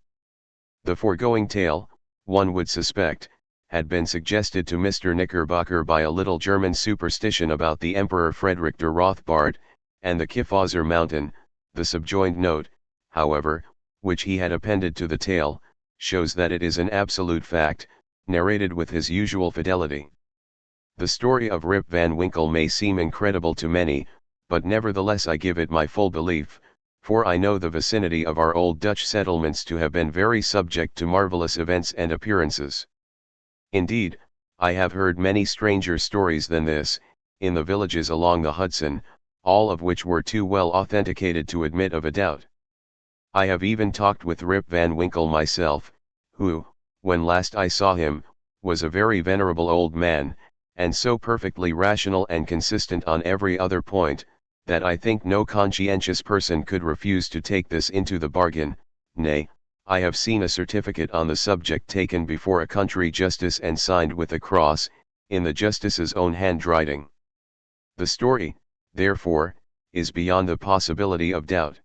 The foregoing tale, one would suspect, had been suggested to Mr. Knickerbocker by a little German superstition about the Emperor Frederick der Rothbard, and the Kyffhauser Mountain. The subjoined note, however, which he had appended to the tale, shows that it is an absolute fact, narrated with his usual fidelity. The story of Rip Van Winkle may seem incredible to many, but nevertheless I give it my full belief, for I know the vicinity of our old Dutch settlements to have been very subject to marvelous events and appearances. Indeed, I have heard many stranger stories than this, in the villages along the Hudson, all of which were too well authenticated to admit of a doubt. I have even talked with Rip Van Winkle myself, who, when last I saw him, was a very venerable old man, and so perfectly rational and consistent on every other point, that I think no conscientious person could refuse to take this into the bargain. Nay, I have seen a certificate on the subject taken before a country justice and signed with a cross, in the justice's own handwriting. The story, therefore, is beyond the possibility of doubt.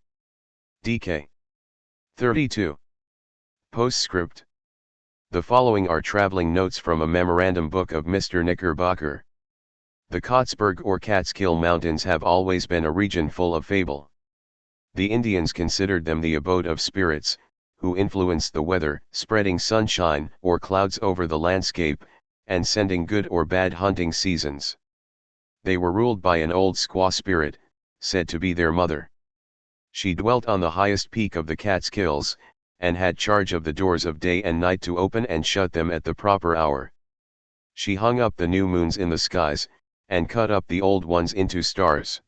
DK 32. Postscript. The following are traveling notes from a memorandum book of Mr. Knickerbocker. The Cotsberg or Catskill Mountains have always been a region full of fable. The Indians considered them the abode of spirits, who influenced the weather, spreading sunshine or clouds over the landscape, and sending good or bad hunting seasons. They were ruled by an old squaw spirit, said to be their mother. She dwelt on the highest peak of the Catskills, and had charge of the doors of day and night to open and shut them at the proper hour. She hung up the new moons in the skies, and cut up the old ones into stars.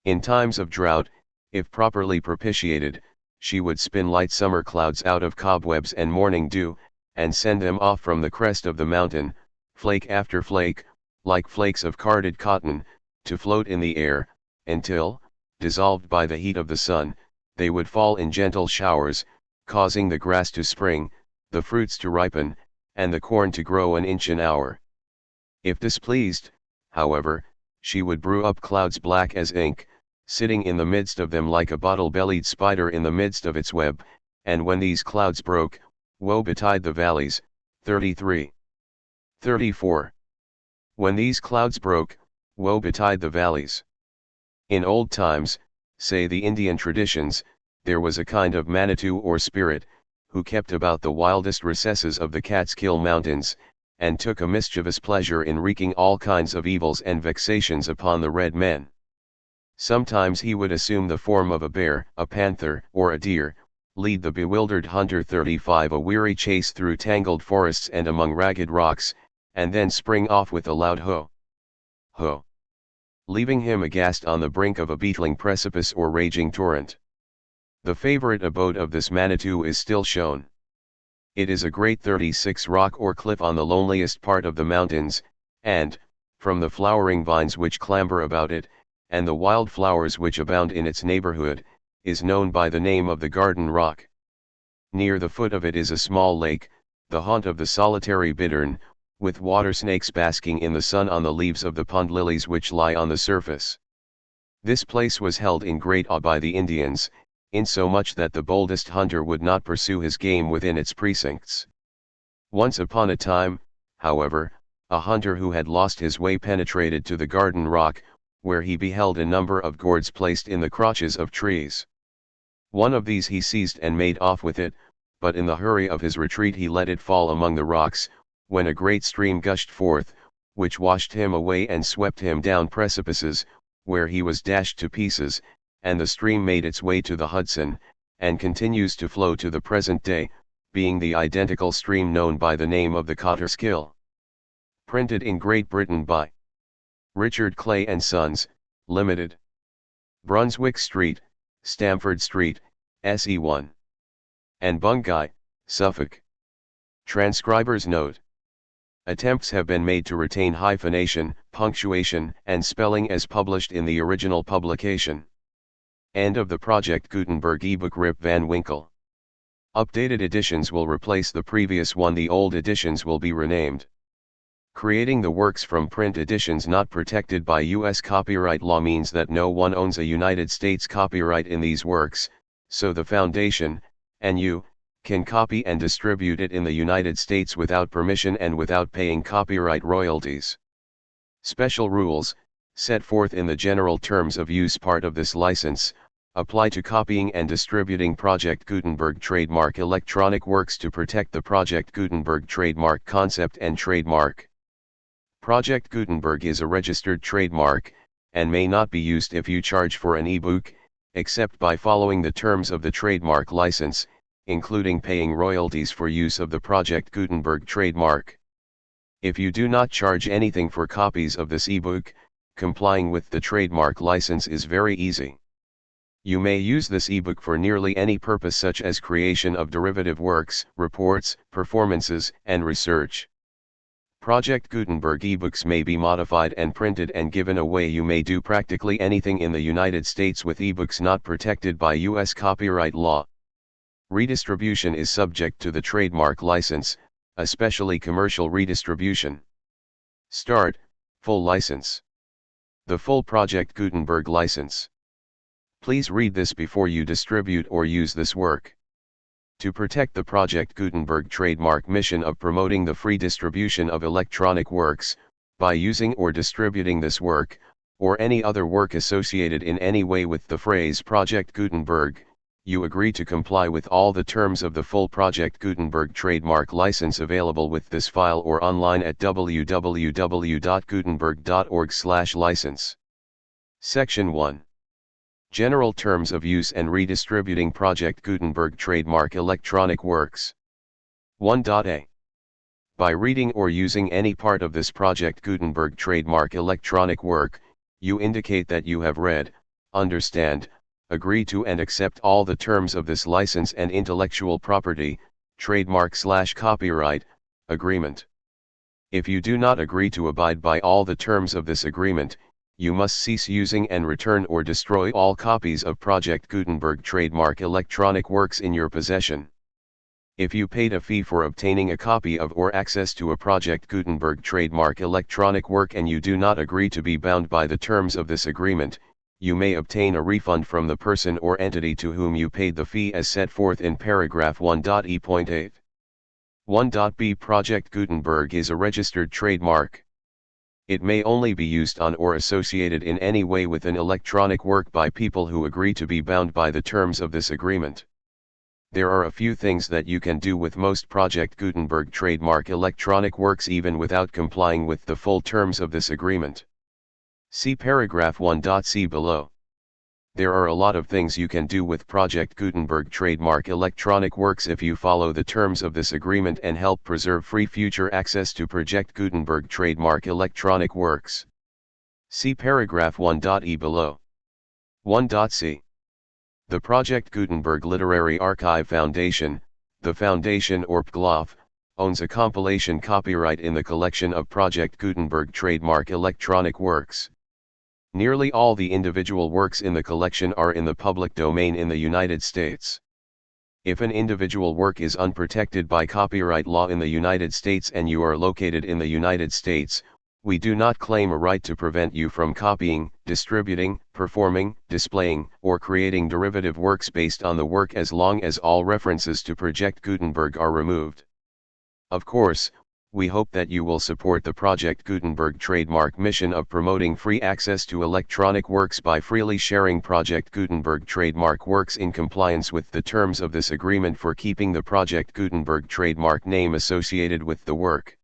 In times of drought, if properly propitiated, she would spin light summer clouds out of cobwebs and morning dew, and send them off from the crest of the mountain, flake after flake, like flakes of carded cotton, to float in the air, until, dissolved by the heat of the sun, they would fall in gentle showers, causing the grass to spring, the fruits to ripen, and the corn to grow an inch an hour. If displeased, however, she would brew up clouds black as ink, sitting in the midst of them like a bottle-bellied spider in the midst of its web, and when these clouds broke, woe betide the valleys. 33. 34. When these clouds broke, woe betide the valleys. In old times, say the Indian traditions, there was a kind of Manitou or spirit, who kept about the wildest recesses of the Catskill Mountains, and took a mischievous pleasure in wreaking all kinds of evils and vexations upon the red men. Sometimes he would assume the form of a bear, a panther, or a deer, lead the bewildered hunter 35 a weary chase through tangled forests and among ragged rocks, and then spring off with a loud ho! Ho! Leaving him aghast on the brink of a beetling precipice or raging torrent. The favorite abode of this Manitou is still shown. It is a great 36 rock or cliff on the loneliest part of the mountains, and, from the flowering vines which clamber about it, and the wild flowers which abound in its neighborhood, is known by the name of the Garden Rock. Near the foot of it is a small lake, the haunt of the solitary bittern, with water snakes basking in the sun on the leaves of the pond lilies which lie on the surface. This place was held in great awe by the Indians, insomuch that the boldest hunter would not pursue his game within its precincts. Once upon a time, however, a hunter who had lost his way penetrated to the Garden Rock, where he beheld a number of gourds placed in the crotches of trees. One of these he seized and made off with it, but in the hurry of his retreat he let it fall among the rocks, when a great stream gushed forth, which washed him away and swept him down precipices, where he was dashed to pieces, and the stream made its way to the Hudson, and continues to flow to the present day, being the identical stream known by the name of the Cotterskill. Printed in Great Britain by Richard Clay and Sons, Limited. Brunswick Street, Stamford Street, SE1. And Bungay, Suffolk. Transcriber's note. Attempts have been made to retain hyphenation, punctuation, and spelling as published in the original publication. End of the Project Gutenberg Ebook Rip Van Winkle. Updated editions will replace the previous one. The old editions will be renamed. Creating the works from print editions not protected by U.S. copyright law means that no one owns a United States copyright in these works, so the Foundation, and you, can copy and distribute it in the United States without permission and without paying copyright royalties. Special rules, set forth in the general terms of use part of this license, apply to copying and distributing Project Gutenberg trademark electronic works to protect the Project Gutenberg trademark concept and trademark. Project Gutenberg is a registered trademark, and may not be used if you charge for an ebook, except by following the terms of the trademark license, including paying royalties for use of the Project Gutenberg trademark. If you do not charge anything for copies of this ebook, complying with the trademark license is very easy. You may use this ebook for nearly any purpose such as creation of derivative works, reports, performances, and research. Project Gutenberg ebooks may be modified and printed and given away. You may do practically anything in the United States with ebooks not protected by U.S. copyright law. Redistribution is subject to the trademark license, especially commercial redistribution. Start, full license. The full Project Gutenberg license. Please read this before you distribute or use this work. To protect the Project Gutenberg trademark mission of promoting the free distribution of electronic works, by using or distributing this work, or any other work associated in any way with the phrase Project Gutenberg, you agree to comply with all the terms of the full Project Gutenberg trademark license available with this file or online at www.gutenberg.org/license. Section 1. General Terms of Use and Redistributing Project Gutenberg Trademark Electronic Works. 1.a. By reading or using any part of this Project Gutenberg Trademark Electronic Work, you indicate that you have read, understand, agree to and accept all the terms of this license and intellectual property, trademark/copyright, agreement. If you do not agree to abide by all the terms of this agreement, you must cease using and return or destroy all copies of Project Gutenberg trademark electronic works in your possession. If you paid a fee for obtaining a copy of or access to a Project Gutenberg trademark electronic work and you do not agree to be bound by the terms of this agreement, you may obtain a refund from the person or entity to whom you paid the fee as set forth in paragraph 1.e.8. 1.b. Project Gutenberg is a registered trademark. It may only be used on or associated in any way with an electronic work by people who agree to be bound by the terms of this agreement. There are a few things that you can do with most Project Gutenberg trademark electronic works even without complying with the full terms of this agreement. See paragraph 1.c below. There are a lot of things you can do with Project Gutenberg trademark electronic works if you follow the terms of this agreement and help preserve free future access to Project Gutenberg trademark electronic works. See paragraph 1.e below. 1.c. The Project Gutenberg Literary Archive Foundation, the Foundation or PGLOF, owns a compilation copyright in the collection of Project Gutenberg trademark electronic works. Nearly all the individual works in the collection are in the public domain in the United States. If an individual work is unprotected by copyright law in the United States and you are located in the United States, we do not claim a right to prevent you from copying, distributing, performing, displaying, or creating derivative works based on the work as long as all references to Project Gutenberg are removed. Of course, we hope that you will support the Project Gutenberg trademark mission of promoting free access to electronic works by freely sharing Project Gutenberg trademark works in compliance with the terms of this agreement for keeping the Project Gutenberg trademark name associated with the work.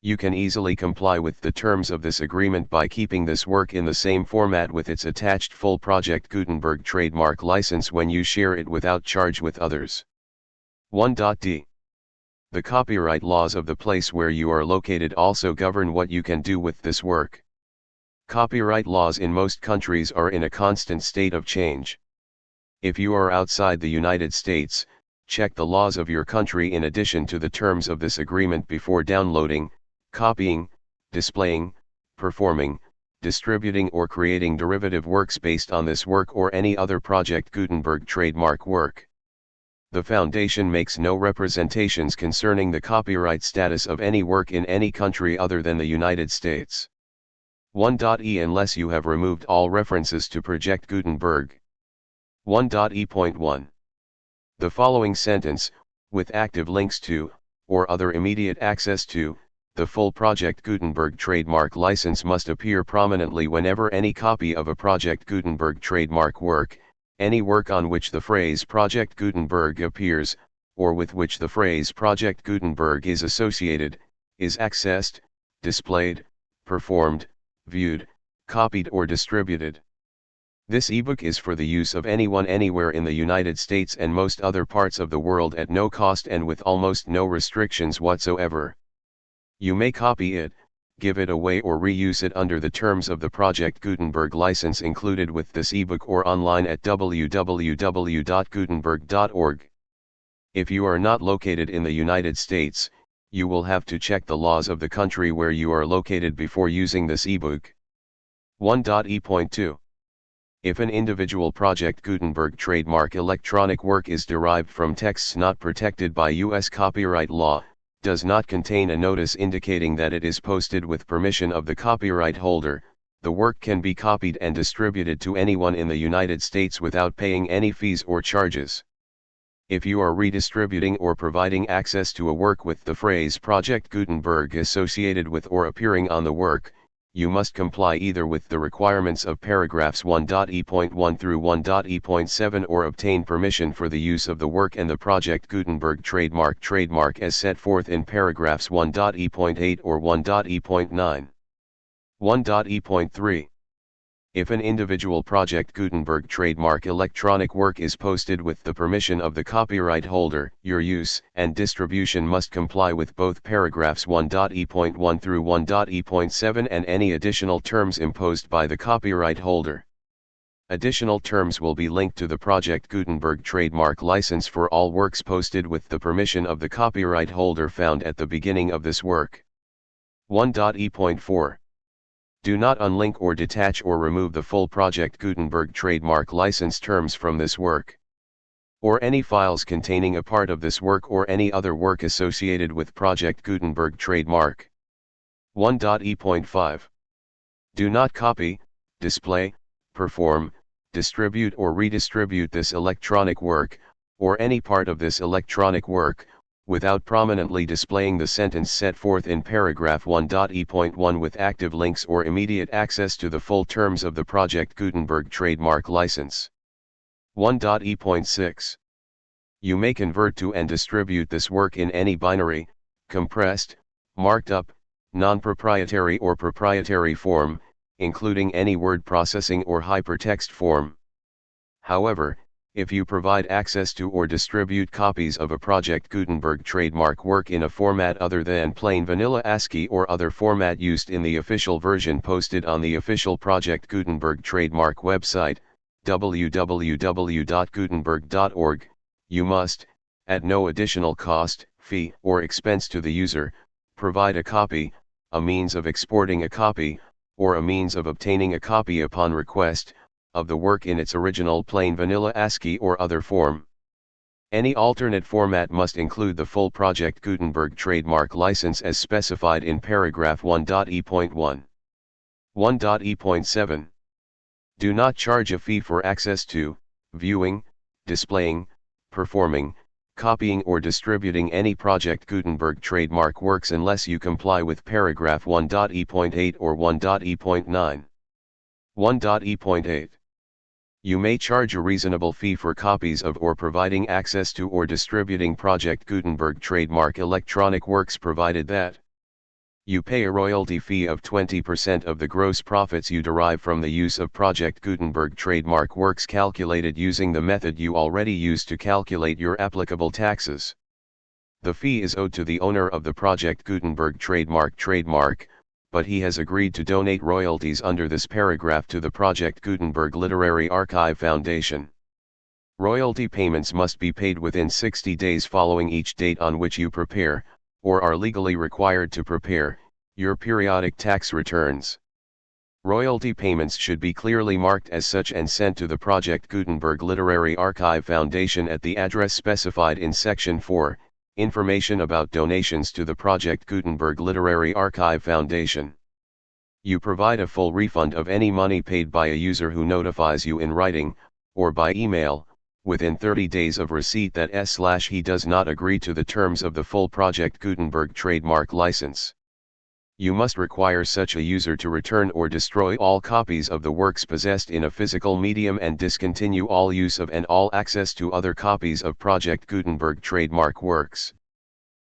You can easily comply with the terms of this agreement by keeping this work in the same format with its attached full Project Gutenberg trademark license when you share it without charge with others. 1.d. The copyright laws of the place where you are located also govern what you can do with this work. Copyright laws in most countries are in a constant state of change. If you are outside the United States, Check the laws of your country in addition to the terms of this agreement before downloading, copying, displaying, performing, distributing or creating derivative works based on this work or any other Project Gutenberg trademark work. The Foundation makes no representations concerning the copyright status of any work in any country other than the United States. 1.e Unless you have removed all references to Project Gutenberg. 1.e.1. The following sentence, with active links to, or other immediate access to, the full Project Gutenberg trademark license must appear prominently whenever any copy of a Project Gutenberg trademark work, any work on which the phrase Project Gutenberg appears, or with which the phrase Project Gutenberg is associated, is accessed, displayed, performed, viewed, copied or distributed. This ebook is for the use of anyone anywhere in the United States and most other parts of the world at no cost and with almost no restrictions whatsoever. You may copy it, give it away or reuse it under the terms of the Project Gutenberg license included with this ebook or online at www.gutenberg.org. If you are not located in the United States, you will have to check the laws of the country where you are located before using this ebook. 1.e.2. If an individual Project Gutenberg trademark electronic work is derived from texts not protected by U.S. copyright law, does not contain a notice indicating that it is posted with permission of the copyright holder, the work can be copied and distributed to anyone in the United States without paying any fees or charges. If you are redistributing or providing access to a work with the phrase Project Gutenberg associated with or appearing on the work, you must comply either with the requirements of paragraphs 1.e.1 through 1.e.7 or obtain permission for the use of the work and the Project Gutenberg trademark as set forth in paragraphs 1.e.8 or 1.e.9. 1.e.3. If an individual Project Gutenberg trademark electronic work is posted with the permission of the copyright holder, your use and distribution must comply with both paragraphs 1.e.1 through 1.e.7 and any additional terms imposed by the copyright holder. Additional terms will be linked to the Project Gutenberg trademark license for all works posted with the permission of the copyright holder found at the beginning of this work. 1.e.4. Do not unlink or detach or remove the full Project Gutenberg trademark license terms from this work, or any files containing a part of this work or any other work associated with Project Gutenberg trademark. 1.e.5. Do not copy, display, perform, distribute or redistribute this electronic work, or any part of this electronic work, without prominently displaying the sentence set forth in paragraph 1.e.1 with active links or immediate access to the full terms of the Project Gutenberg trademark license. 1.e.6. You may convert to and distribute this work in any binary, compressed, marked up, non-proprietary or proprietary form, including any word processing or hypertext form. However, if you provide access to or distribute copies of a Project Gutenberg trademark work in a format other than plain vanilla ASCII or other format used in the official version posted on the official Project Gutenberg trademark website, www.gutenberg.org, you must, at no additional cost, fee, or expense to the user, provide a copy, a means of exporting a copy, or a means of obtaining a copy upon request, of the work in its original plain vanilla ASCII or other form. Any alternate format must include the full Project Gutenberg trademark license as specified in paragraph 1.e.1. 1.e.7. Do not charge a fee for access to, viewing, displaying, performing, copying or distributing any Project Gutenberg trademark works unless you comply with paragraph 1.e.8 or 1.e.9. 1.e.8. You may charge a reasonable fee for copies of or providing access to or distributing Project Gutenberg trademark electronic works provided that you pay a royalty fee of 20% of the gross profits you derive from the use of Project Gutenberg trademark works calculated using the method you already use to calculate your applicable taxes. The fee is owed to the owner of the Project Gutenberg trademark, but he has agreed to donate royalties under this paragraph to the Project Gutenberg Literary Archive Foundation. Royalty payments must be paid within 60 days following each date on which you prepare, or are legally required to prepare, your periodic tax returns. Royalty payments should be clearly marked as such and sent to the Project Gutenberg Literary Archive Foundation at the address specified in Section 4, Information about donations to the Project Gutenberg Literary Archive Foundation. You provide a full refund of any money paid by a user who notifies you in writing, or by email, within 30 days of receipt that he does not agree to the terms of the full Project Gutenberg trademark license. You must require such a user to return or destroy all copies of the works possessed in a physical medium and discontinue all use of and all access to other copies of Project Gutenberg trademark works.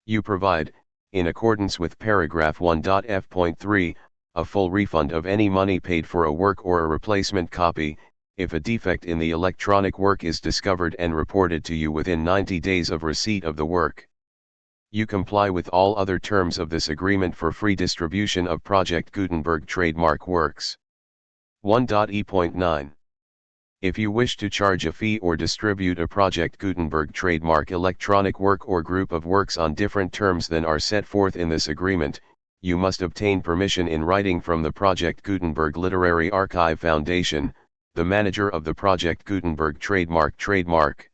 You provide, in accordance with paragraph 1.f.3, a full refund of any money paid for a work or a replacement copy, if a defect in the electronic work is discovered and reported to you within 90 days of receipt of the work. You comply with all other terms of this agreement for free distribution of Project Gutenberg trademark works. 1.e.9. If you wish to charge a fee or distribute a Project Gutenberg trademark electronic work or group of works on different terms than are set forth in this agreement, you must obtain permission in writing from the Project Gutenberg Literary Archive Foundation, the manager of the Project Gutenberg trademark.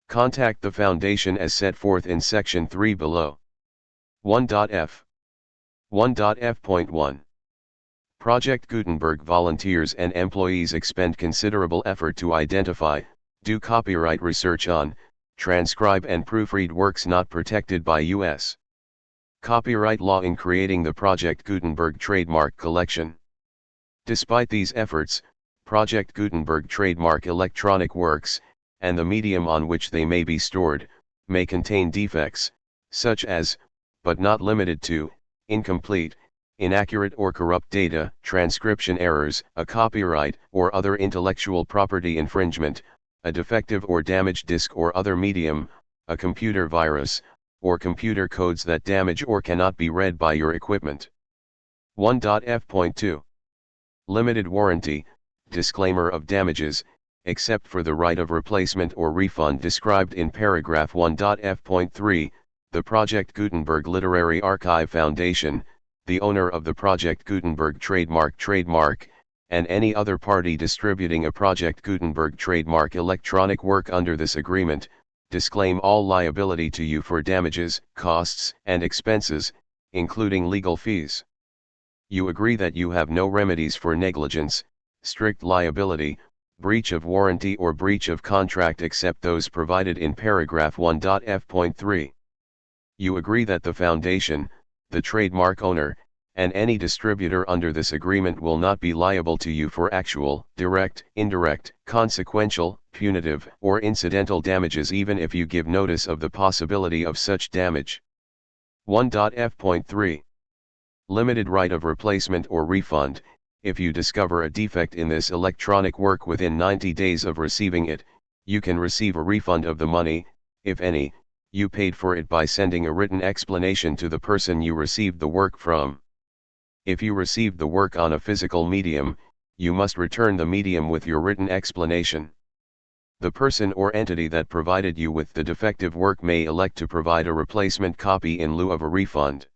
Contact the Foundation as set forth in Section 3 below. 1.f. 1.f.1. Project Gutenberg volunteers and employees expend considerable effort to identify, do copyright research on, transcribe and proofread works not protected by U.S. copyright law in creating the Project Gutenberg trademark collection. Despite these efforts, Project Gutenberg trademark electronic works, and the medium on which they may be stored, may contain defects, such as, but not limited to, incomplete, inaccurate or corrupt data, transcription errors, a copyright or other intellectual property infringement, a defective or damaged disk or other medium, a computer virus, or computer codes that damage or cannot be read by your equipment. 1.f.2. Limited warranty, disclaimer of damages, except for the right of replacement or refund described in paragraph 1.f.3, the Project Gutenberg Literary Archive Foundation, the owner of the Project Gutenberg trademark, and any other party distributing a Project Gutenberg trademark electronic work under this agreement, disclaim all liability to you for damages, costs, and expenses, including legal fees. You agree that you have no remedies for negligence, strict liability, breach of warranty or breach of contract except those provided in paragraph 1.f.3. You agree that the Foundation, the trademark owner, and any distributor under this agreement will not be liable to you for actual, direct, indirect, consequential, punitive, or incidental damages even if you give notice of the possibility of such damage. 1.f.3. Limited right of replacement or refund. If you discover a defect in this electronic work within 90 days of receiving it, you can receive a refund of the money, if any, you paid for it by sending a written explanation to the person you received the work from. If you received the work on a physical medium, you must return the medium with your written explanation. The person or entity that provided you with the defective work may elect to provide a replacement copy in lieu of a refund.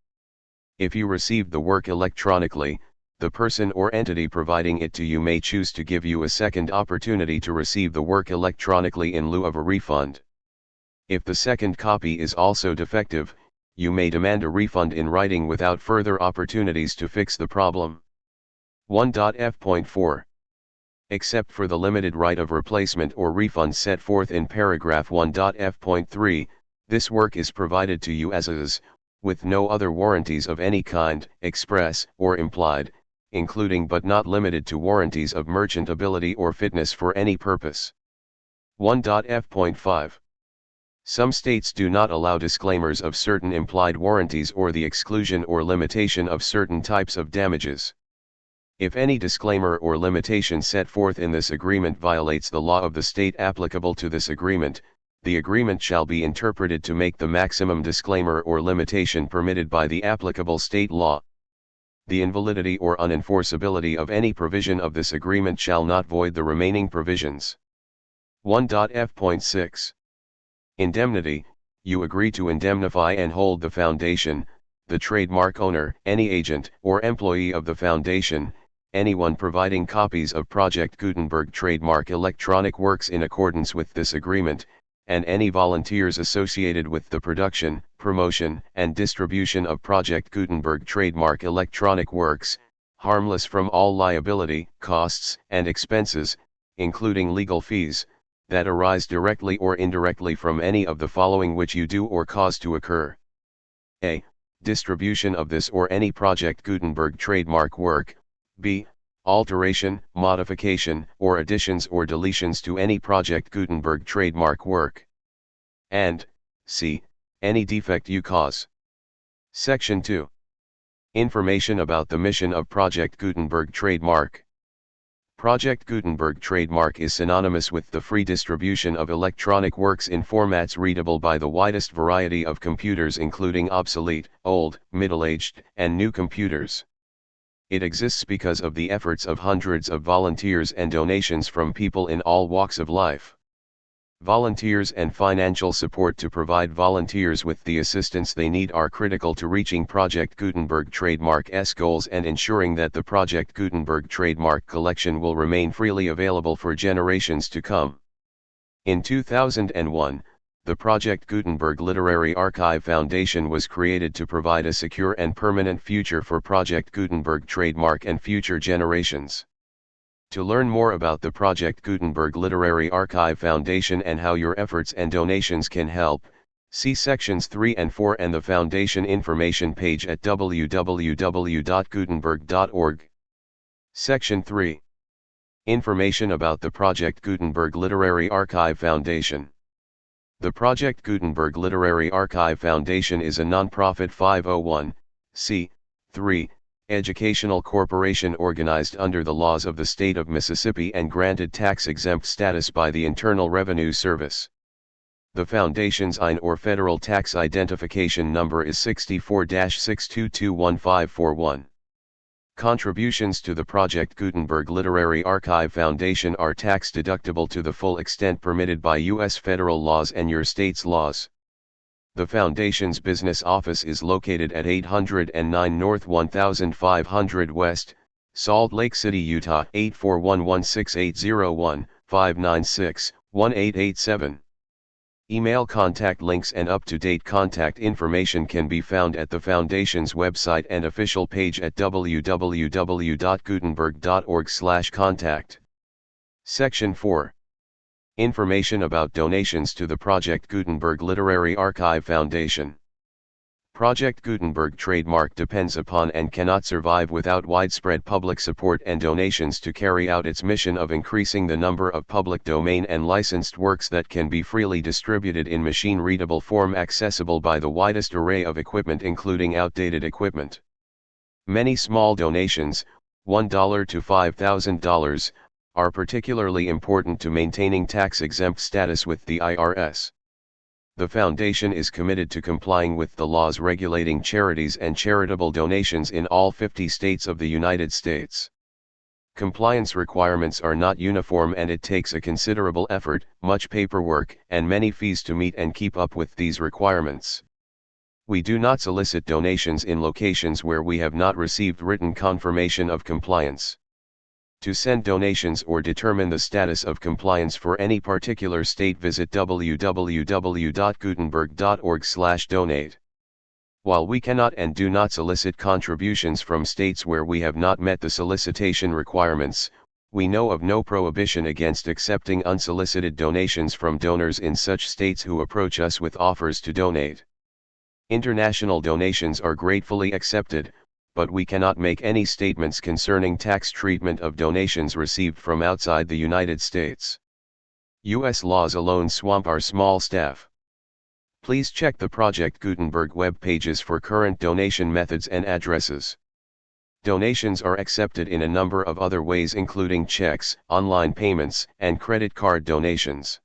If you received the work electronically, the person or entity providing it to you may choose to give you a second opportunity to receive the work electronically in lieu of a refund. If the second copy is also defective, you may demand a refund in writing without further opportunities to fix the problem. 1.f.4. Except for the limited right of replacement or refund set forth in paragraph 1.f.3, this work is provided to you as is, with no other warranties of any kind, express or implied, including but not limited to warranties of merchantability or fitness for any purpose. 1.f.5. Some states do not allow disclaimers of certain implied warranties or the exclusion or limitation of certain types of damages. If any disclaimer or limitation set forth in this agreement violates the law of the state applicable to this agreement, the agreement shall be interpreted to make the maximum disclaimer or limitation permitted by the applicable state law. The invalidity or unenforceability of any provision of this agreement shall not void the remaining provisions. 1.f.6 Indemnity. You agree to indemnify and hold the foundation, the trademark owner, any agent or employee of the foundation, anyone providing copies of Project Gutenberg trademark electronic works in accordance with this agreement, and any volunteers associated with the production, promotion, and distribution of Project Gutenberg trademark electronic works, harmless from all liability, costs, and expenses, including legal fees, that arise directly or indirectly from any of the following which you do or cause to occur. A. Distribution of this or any Project Gutenberg trademark work. B. Alteration, modification, or additions or deletions to any Project Gutenberg trademark work. And C. Any defect you cause. Section 2. Information about the mission of Project Gutenberg trademark. Project Gutenberg trademark is synonymous with the free distribution of electronic works in formats readable by the widest variety of computers, including obsolete, old, middle-aged, and new computers. It exists because of the efforts of hundreds of volunteers and donations from people in all walks of life. Volunteers and financial support to provide volunteers with the assistance they need are critical to reaching Project Gutenberg trademark's goals and ensuring that the Project Gutenberg trademark collection will remain freely available for generations to come. In 2001, the Project Gutenberg Literary Archive Foundation was created to provide a secure and permanent future for Project Gutenberg trademark and future generations. To learn more about the Project Gutenberg Literary Archive Foundation and how your efforts and donations can help, see sections 3 and 4 and the Foundation information page at www.gutenberg.org. Section 3. Information about the Project Gutenberg Literary Archive Foundation. The Project Gutenberg Literary Archive Foundation is a nonprofit 501(c)(3) educational corporation organized under the laws of the state of Mississippi and granted tax-exempt status by the Internal Revenue Service. The Foundation's IN or Federal Tax Identification Number is 64-6221541. Contributions to the Project Gutenberg Literary Archive Foundation are tax-deductible to the full extent permitted by U.S. federal laws and your state's laws. The Foundation's business office is located at 809 North 1500 West, Salt Lake City, Utah 841-16801-596-1887. Email contact links and up-to-date contact information can be found at the Foundation's website and official page at www.gutenberg.org/contact. Section 4. Information about donations to the Project Gutenberg Literary Archive Foundation. Project Gutenberg trademark depends upon and cannot survive without widespread public support and donations to carry out its mission of increasing the number of public domain and licensed works that can be freely distributed in machine-readable form accessible by the widest array of equipment, including outdated equipment. Many small donations, $1 to $5,000, are particularly important to maintaining tax-exempt status with the IRS. The Foundation is committed to complying with the laws regulating charities and charitable donations in all 50 states of the United States. Compliance requirements are not uniform and it takes a considerable effort, much paperwork, and many fees to meet and keep up with these requirements. We do not solicit donations in locations where we have not received written confirmation of compliance. To send donations or determine the status of compliance for any particular state, visit www.gutenberg.org/donate. While we cannot and do not solicit contributions from states where we have not met the solicitation requirements, we know of no prohibition against accepting unsolicited donations from donors in such states who approach us with offers to donate. International donations are gratefully accepted, but we cannot make any statements concerning tax treatment of donations received from outside the United States. U.S. laws alone swamp our small staff. Please check the Project Gutenberg web pages for current donation methods and addresses. Donations are accepted in a number of other ways, including checks, online payments, and credit card donations.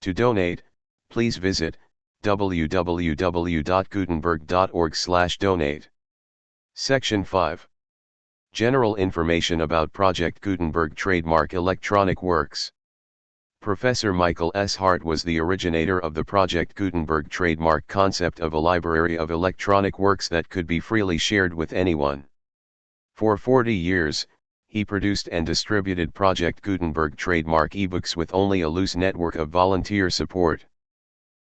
To donate, please visit www.gutenberg.org/donate. Section 5. General information about Project Gutenberg trademark electronic works. Professor Michael S. Hart was the originator of the Project Gutenberg trademark concept of a library of electronic works that could be freely shared with anyone. For 40 years, he produced and distributed Project Gutenberg trademark ebooks with only a loose network of volunteer support.